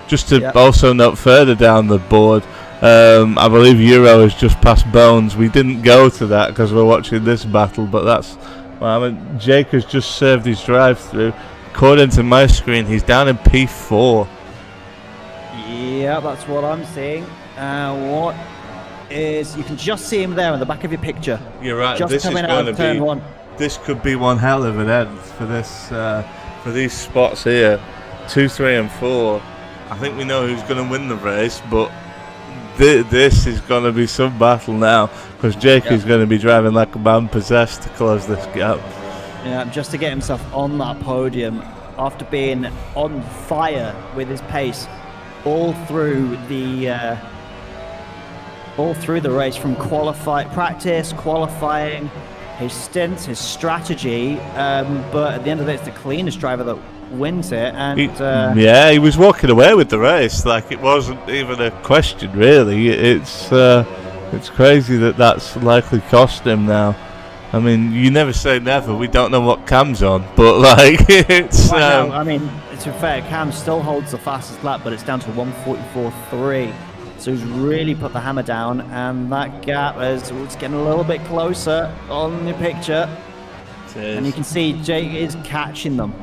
Just to also note further down the board, I believe Euro has just passed Bones. We didn't go to that because we're watching this battle, but that's... Well, I mean, Jake has just served his drive-through. According to my screen, he's down in P4. Yeah, that's what I'm seeing. What is... You can just see him there in the back of your picture. You're right. Just this is coming out going of to turn be... one. This could be one hell of an end for this, for these spots here. 2, 3, and 4. I think we know who's going to win the race, but this is going to be some battle now, because Jake is going to be driving like a man possessed to close this gap. Yeah, just to get himself on that podium after being on fire with his pace all through the race, from practice, qualifying, his stints, his strategy. But at the end of it, it's the cleanest driver that wins it. And he was walking away with the race, like it wasn't even a question, really. It's crazy that's likely cost him now. I mean, you never say never. We don't know what Cam's on, but like it's. I mean, to be fair, Cam still holds the fastest lap, but it's down to 1:44.3. So he's really put the hammer down, and that gap is getting a little bit closer on the picture. And you can see Jake is catching them.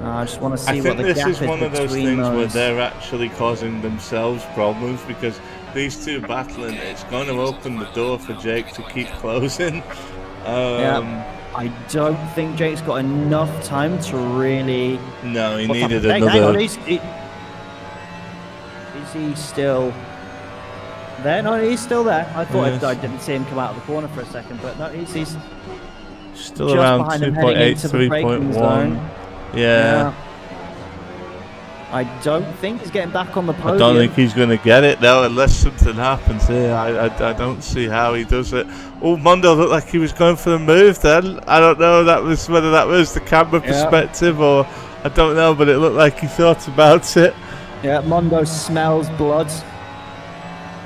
I just want to see what the gap is. I think this is one of those things where they're actually causing themselves problems, because these two battling, it's going to open the door for Jake to keep closing. I don't think Jake's got enough time to really... No, he needed another... Hang on, is he still there? No, he's still there. I thought I didn't see him come out of the corner for a second, but no, he's still around 2.8, 3.1. Yeah. I don't think he's getting back on the podium. I don't think he's going to get it now unless something happens here. I don't see how he does it. Oh, Mondo looked like he was going for the move then. I don't know whether that was the camera perspective or I don't know, but it looked like he thought about it. Yeah, Mondo smells blood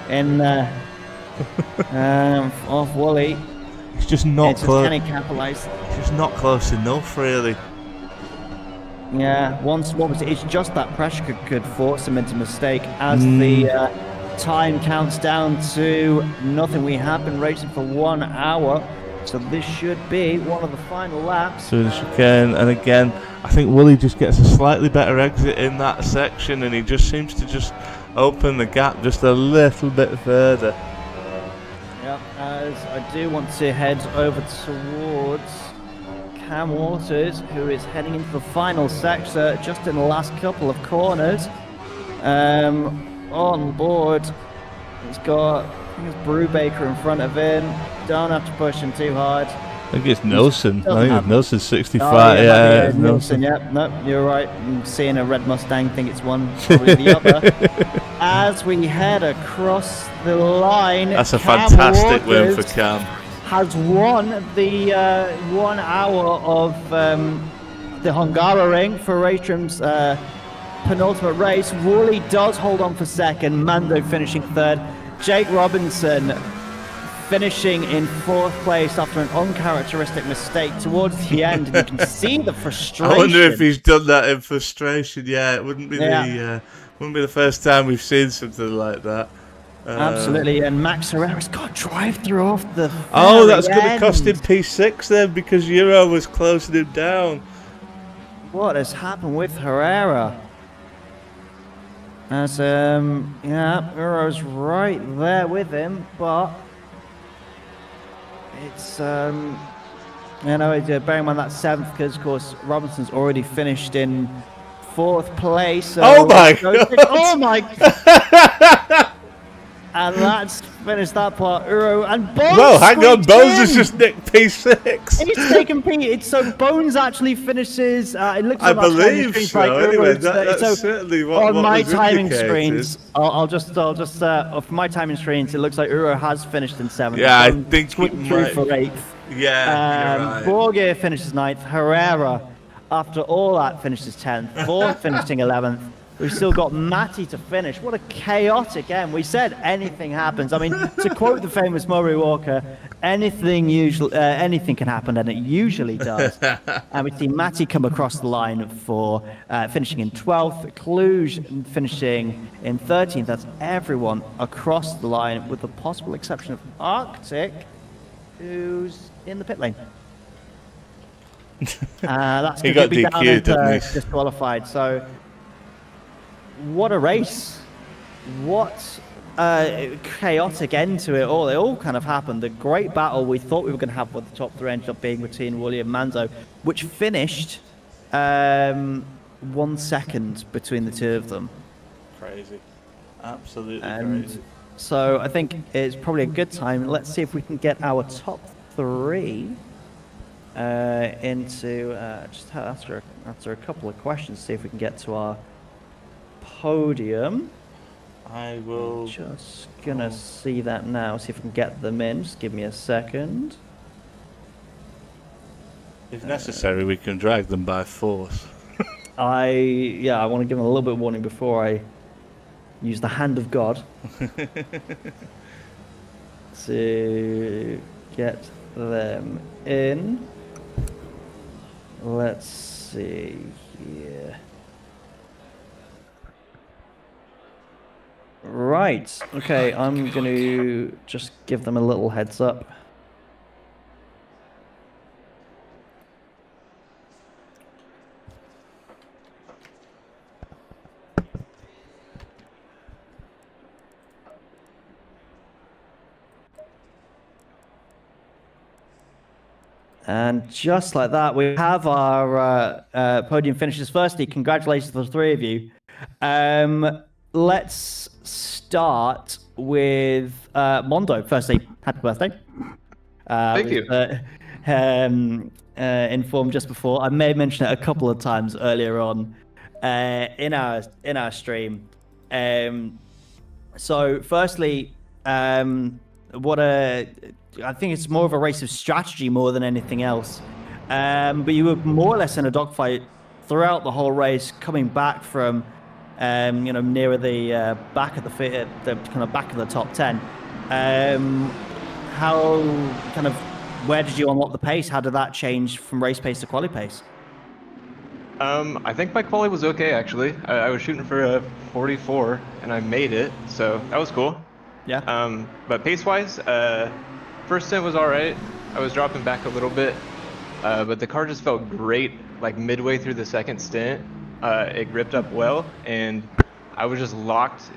in off Wooly. He's just not close. Can he capitalise? He's just not close enough, really. Yeah, it's just that pressure could force him into mistake as the time counts down to nothing. We have been racing for 1 hour, so this should be one of the final laps. So the chicane, and again, I think Wooly just gets a slightly better exit in that section, and he just seems to just open the gap just a little bit further. Yeah, as I do want to head over towards Cam Waters, who is heading into the final sector just in the last couple of corners. On board, he's got, I think it's Brubaker in front of him. Don't have to push him too hard. I think it's Nelson. I think it's Nelson's 65. Yeah, Nelson. Yep, no, you're right. I'm seeing a red Mustang, think it's one, probably the other. As we head across the line, that's a fantastic win for Cam. Has won the 1 hour of the Hungaroring for Racetrim's penultimate race. Wooly does hold on for second, Mando finishing third, Jake Robinson finishing in fourth place after an uncharacteristic mistake towards the end. And you can see the frustration. I wonder if he's done that in frustration. Yeah, it wouldn't be the first time we've seen something like that. Absolutely, and Max Herrera's got drive-through off the that's going to cost him P6 then, because Euro was closing him down. What has happened with Herrera? As Euro's right there with him, but it's bearing in mind that seventh, because of course Robinson's already finished in fourth place. So oh my god! Oh my god! And that's finished that part. Uro and Bones. Well, hang on, Bones has just nicked P6. He's taken P. So Bones actually finishes. It looks like I believe so. Like anyway, that's certainly what on my timing indicated. screens. I'll just for my timing screens, it looks like Uro has finished in seventh. Yeah, I think he through for eighth. Yeah, you're right. Borgia finishes ninth. Herrera, after all that, finishes 10th. Ford finishing 11th. We've still got Matty to finish. What a chaotic end. We said anything happens. I mean, to quote the famous Murray Walker, anything can happen, and it usually does. And we see Matty come across the line for finishing in 12th, Cluj finishing in 13th. That's everyone across the line, with the possible exception of Arctic, who's in the pit lane. That's He got DQ'd, didn't he? Disqualified. So, what a race! What a chaotic end to it all. It all kind of happened. The great battle we thought we were going to have with the top three ended up being between Wooly and Manzo, which finished 1 second between the two of them. Crazy, absolutely and crazy. So I think it's probably a good time. Let's see if we can get our top three into just answer a couple of questions, see if we can get to our podium. I will Just gonna see that now, see if we can get them in. Just give me a second. If necessary, we can drag them by force. I want to give them a little bit of warning before I use the hand of God to get them in. Let's see here. Right. Okay, I'm going to just give them a little heads up. And just like that, we have our podium finishes. Firstly, congratulations to the three of you. Let's start with Mondo. Firstly, happy birthday. Thank you. Informed just before. I may have mentioned it a couple of times earlier on in our stream. So firstly, I think it's more of a race of strategy more than anything else. But you were more or less in a dogfight throughout the whole race, coming back from nearer the back of the kind of back of the top 10. Where did you unlock the pace? How did that change from race pace to quali pace? I think my quali was okay, actually. I was shooting for a 44, and I made it, so that was cool. Yeah. But pace-wise, first stint was all right. I was dropping back a little bit, but the car just felt great, like midway through the second stint. It gripped up well, and I was just locked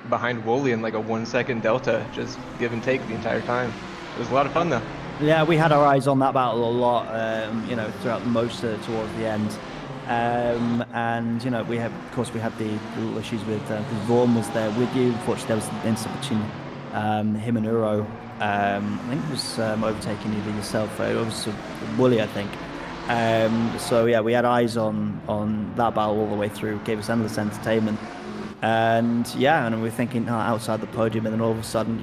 behind Wooly in like a 1 second delta, just give and take the entire time. It was a lot of fun, though. Yeah, we had our eyes on that battle a lot, throughout most towards the end. And we had the little issues with because Vaughn was there with you. Unfortunately, there was an incident between him and Uro. I think it was overtaking either yourself or it was Wooly, I think. So yeah, we had eyes on that battle all the way through. Gave us endless entertainment. And yeah, and we were thinking outside the podium, and then all of a sudden,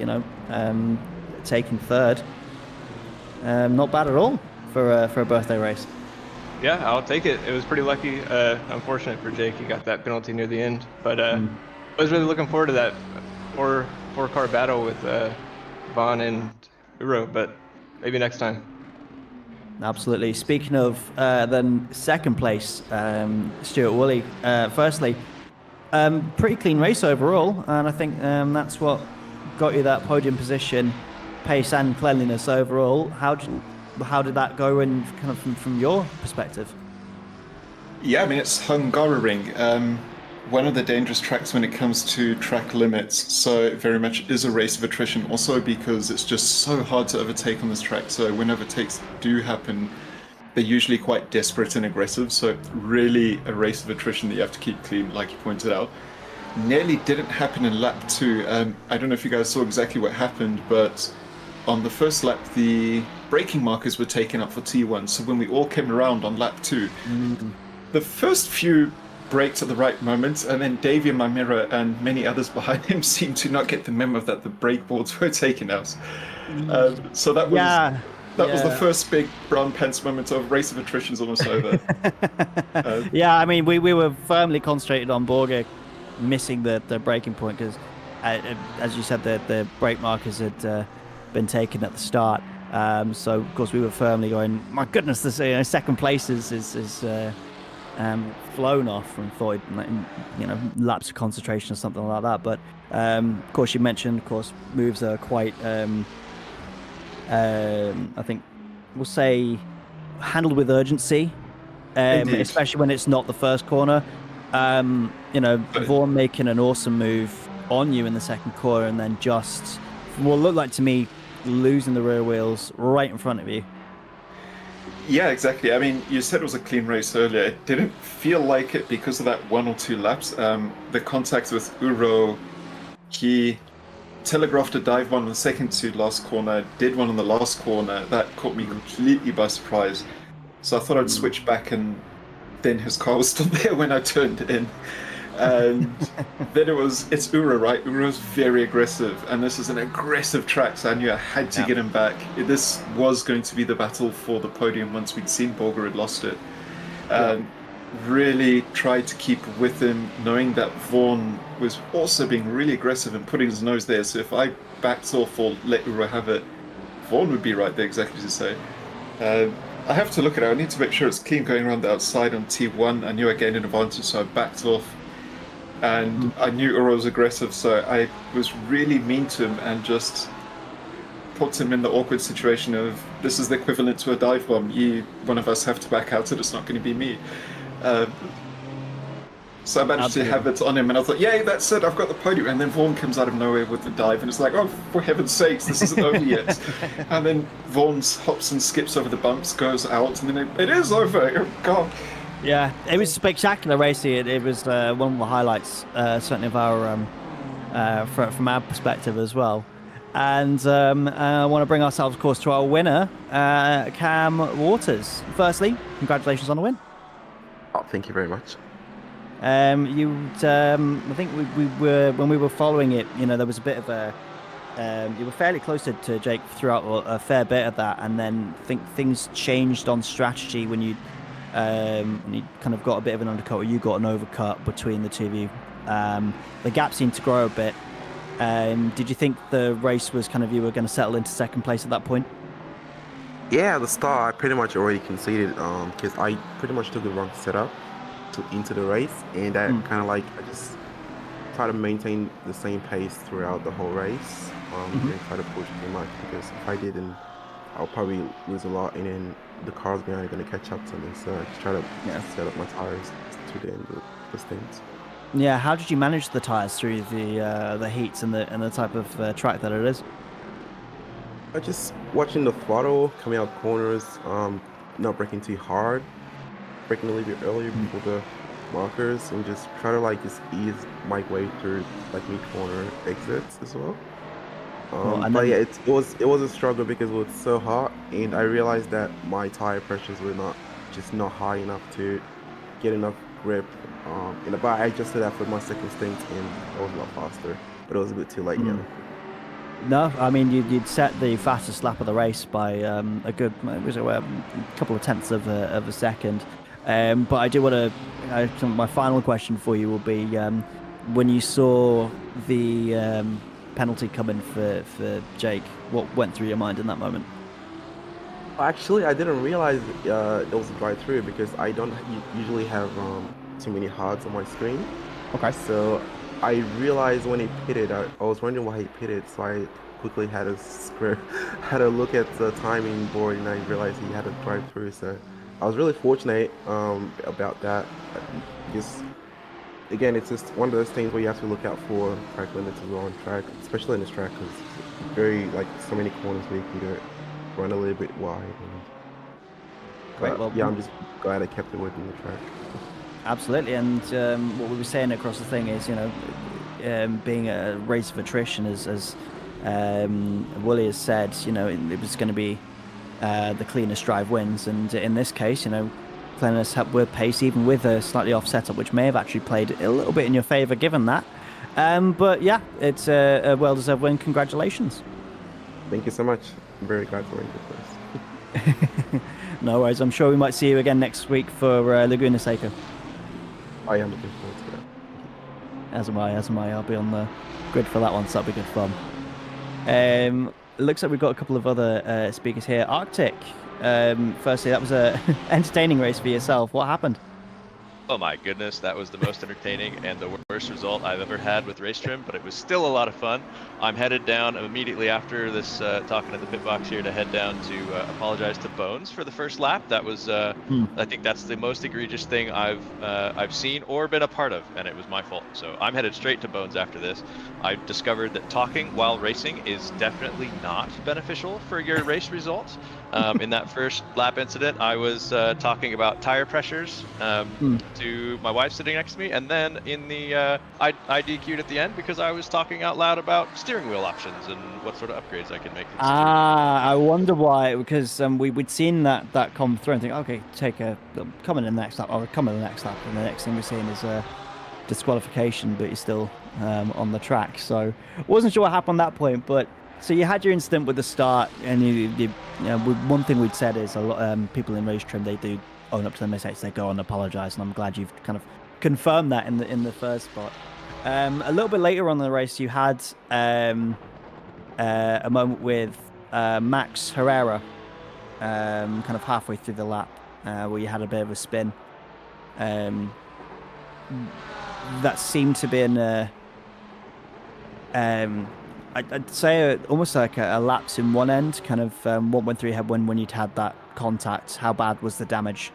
taking third. Not bad at all for a birthday race. Yeah, I'll take it. It was pretty lucky. Unfortunate for Jake, he got that penalty near the end. But I was really looking forward to that four-car battle with Vaughn and Uro, but maybe next time. Absolutely. Speaking of then second place, Stuart Woolley. Firstly, pretty clean race overall, and I think that's what got you that podium position, pace and cleanliness overall. How did that go in kind of from your perspective? Yeah, I mean, it's Hungaroring, one of the dangerous tracks when it comes to track limits. So it very much is a race of attrition, also because it's just so hard to overtake on this track. So when overtakes do happen, they're usually quite desperate and aggressive. So really a race of attrition that you have to keep clean, like you pointed out. Nearly didn't happen in lap 2. I don't know if you guys saw exactly what happened, but on the first lap, the braking markers were taken up for T1. So when we all came around on lap 2, the first few braked at the right moment, and then Davey Mamira and many others behind him seemed to not get the memo that the brake boards were taken out. So that was That was the first big brown pants moment of race of attrition's almost over. Yeah, I mean, we were firmly concentrated on Borger missing the braking point because, as you said, the brake markers had been taken at the start. So of course we were firmly going, my goodness, this second place is flown off, and thought lapse of concentration or something like that. But of course you mentioned, of course, moves are quite I think we'll say handled with urgency, especially when it's not the first corner. Vaughan making an awesome move on you in the second corner, and then just what looked like to me losing the rear wheels right in front of you. Yeah, exactly. I mean, you said it was a clean race earlier. It didn't feel like it because of that 1 or 2 laps. The contact with Uro, he telegraphed a dive one on the second to last corner, did one on the last corner. That caught me completely by surprise. So I thought I'd switch back, and then his car was still there when I turned in. And then it's Uro, right? Uro's very aggressive, and this is an aggressive track, so I knew I had to get him back. This was going to be the battle for the podium once we'd seen Borger had lost it. Really tried to keep with him, knowing that Vaughan was also being really aggressive and putting his nose there, so if I backed off or let Uro have it, Vaughan would be right there, exactly as you say. I have to look at it. I need to make sure it's clean going around the outside on T1. I knew I gained an advantage, so I backed off. And I knew Uro was aggressive, so I was really mean to him and just put him in the awkward situation of, this is the equivalent to a dive bomb. One of us have to back out, and it's not going to be me. So I managed to have it on him, and I thought, yay, that's it, I've got the podium. And then Vaughan comes out of nowhere with the dive, and it's like, oh, for heaven's sakes, this isn't over yet. And then Vaughan hops and skips over the bumps, goes out, and then it is over. Oh, God. Yeah, it was spectacular racing. It was one of the highlights, certainly of our from our perspective as well. And I want to bring ourselves, of course, to our winner, Cam Waters. Firstly, congratulations on the win. Oh, thank you very much. I think we were, when we were following it, there was a bit of a. You were fairly close to Jake throughout a fair bit of that, and then I think things changed on strategy when you kind of got a bit of an undercut, or you got an overcut between the two of you. The gap seemed to grow a bit. Did you think the race was kind of, you were going to settle into second place at that point? Yeah, at the start, I pretty much already conceded because I pretty much took the wrong setup into the race, and I kind of I just try to maintain the same pace throughout the whole race, and try to push too much, because if I didn't, I'll probably lose a lot, and then the cars behind are going to catch up to me. So I just try to set up my tires to the end of the stint. Yeah, how did you manage the tires through the heats and the type of track that it is? I just watching the throttle, coming out corners, not braking too hard, braking a little bit earlier before the markers, and just try to just ease my way through mid corner exits as well. But yeah, it was a struggle because it was so hot, and I realized that my tire pressures were not high enough to get enough grip. But I adjusted that for my second stint, and I was a lot faster, but it was a bit too late. No, I mean you'd set the fastest lap of the race by a good, a couple of tenths of a second. But I do want to. My final question for you will be: when you saw the penalty coming for Jake, what went through your mind in that moment? Actually, I didn't realize it was a drive-through, because I don't usually have too many HUDs on my screen. Okay. So I realized when he pitted, I was wondering why he pitted, so I quickly had to look at the timing board, and I realized he had a drive-through. So I was really fortunate about that. Just again, it's just one of those things where you have to look out for track limits as well on track, especially in this track, because it's very so many corners where you can go run a little bit wide. But yeah, I'm just glad I kept it within the track. Absolutely, and what we were saying across the thing is, being a race of attrition, as Wooly has said, it was going to be the cleanest drive wins, and in this case, cleanliness helped with pace, even with a slightly off setup, which may have actually played a little bit in your favour given that. But yeah, it's a well-deserved win. Congratulations. Thank you so much. I'm very glad to win this. No worries. I'm sure we might see you again next week for Laguna Seca. I am looking forward to that. As am I. I'll be on the grid for that one, so that'll be good fun. It looks like we've got a couple of other speakers here. Arctic, firstly, that was a entertaining race for yourself. What happened? Oh my goodness, that was the most entertaining and the worst result I've ever had with Racetrim, but it was still a lot of fun. I'm headed down immediately after this, talking at the pit box here, to head down to apologize to Bones for the first lap. That was, I think that's the most egregious thing I've seen or been a part of, and it was my fault. So I'm headed straight to Bones after this. I've discovered that talking while racing is definitely not beneficial for your race results. In that first lap incident, I was talking about tire pressures to my wife sitting next to me, and then in the I DQ'd at the end because I was talking out loud about steering wheel options and what sort of upgrades I can make. I wonder why, because we'd seen that come through and think, okay, come in the next lap, and the next thing we're seeing is a disqualification, but you're still on the track. So wasn't sure what happened at that point, but. So you had your incident with the start, and you know, one thing we'd said is a lot people in Racetrim, they do own up to their mistakes, they go and apologise, and I'm glad you've kind of confirmed that in the first spot. A little bit later on in the race, you had a moment with Max Herrera, kind of halfway through the lap, where you had a bit of a spin. That seemed to be I'd say almost like a lapse in one end, kind of what went through your head when you'd had that contact. How bad was the damage?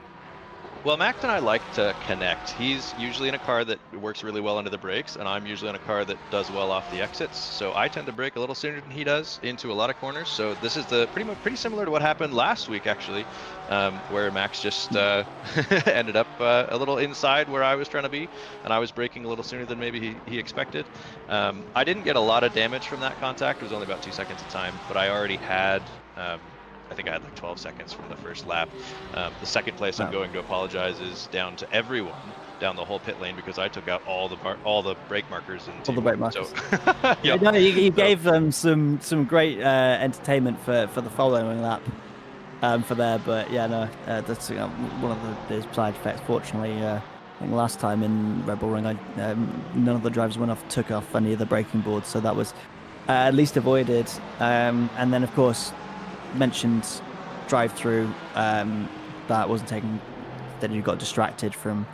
Well, Max and I like to connect. He's usually in a car that works really well under the brakes, and I'm usually in a car that does well off the exits. So I tend to brake a little sooner than he does into a lot of corners. So this is pretty similar to what happened last week, actually, where Max just ended up a little inside where I was trying to be, and I was braking a little sooner than maybe he expected. I didn't get a lot of damage from that contact. It was only about 2 seconds of time, but I already had. I think I had like 12 seconds from the first lap. The second place I'm going to apologize is down to everyone down the whole pit lane because I took out all the brake markers. All the brake markers. So, yeah. No, you gave them some great entertainment for the following lap for there, but yeah, no, that's one of the side effects. Fortunately, I think last time in Red Bull Ring, none of the drivers took off any of the braking boards, so that was at least avoided. And then, of course, mentioned drive-through that wasn't taken, then you got distracted from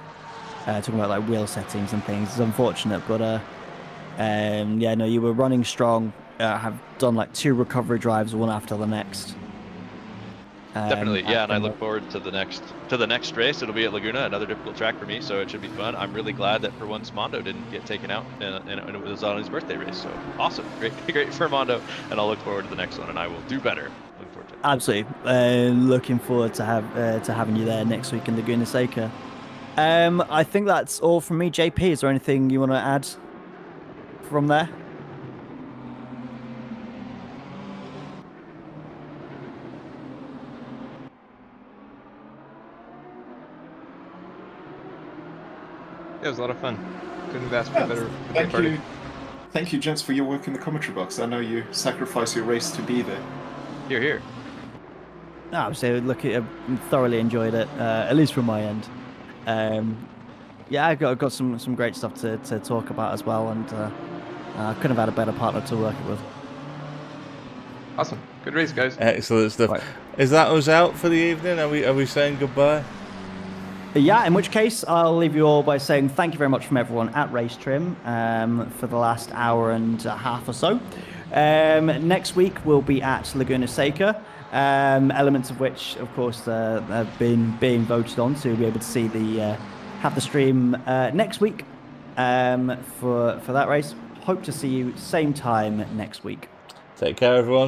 talking about like wheel settings and things. It's unfortunate, but yeah, no, you were running strong. Have done like 2 recovery drives, one after the next. Definitely, yeah, and I look forward to the next race. It'll be at Laguna, another difficult track for me, so it should be fun. I'm really glad that for once Mondo didn't get taken out, and it was on his birthday race. So awesome, great for Mondo, and I'll look forward to the next one, and I will do better. Looking forward to it. Absolutely, looking forward to having you there next week in Laguna Seca. I think that's all from me. JP, is there anything you want to add from there? It was a lot of fun. Couldn't have asked for a better party. Thank you, gents, for your work in the commentary box. I know you sacrificed your race to be there. Here, here. No, so look, I thoroughly enjoyed it, at least from my end. Yeah, I got some great stuff to talk about as well, and I couldn't have had a better partner to work with. Awesome. Good race, guys. Excellent stuff. Right. Is that us out for the evening? Are we saying goodbye? Yeah, in which case I'll leave you all by saying thank you very much from everyone at Racetrim for the last hour and a half or so. Next week we'll be at Laguna Seca, elements of which, of course, have been being voted on, so you'll be able to see have the stream next week for that race. Hope to see you same time next week. Take care, everyone.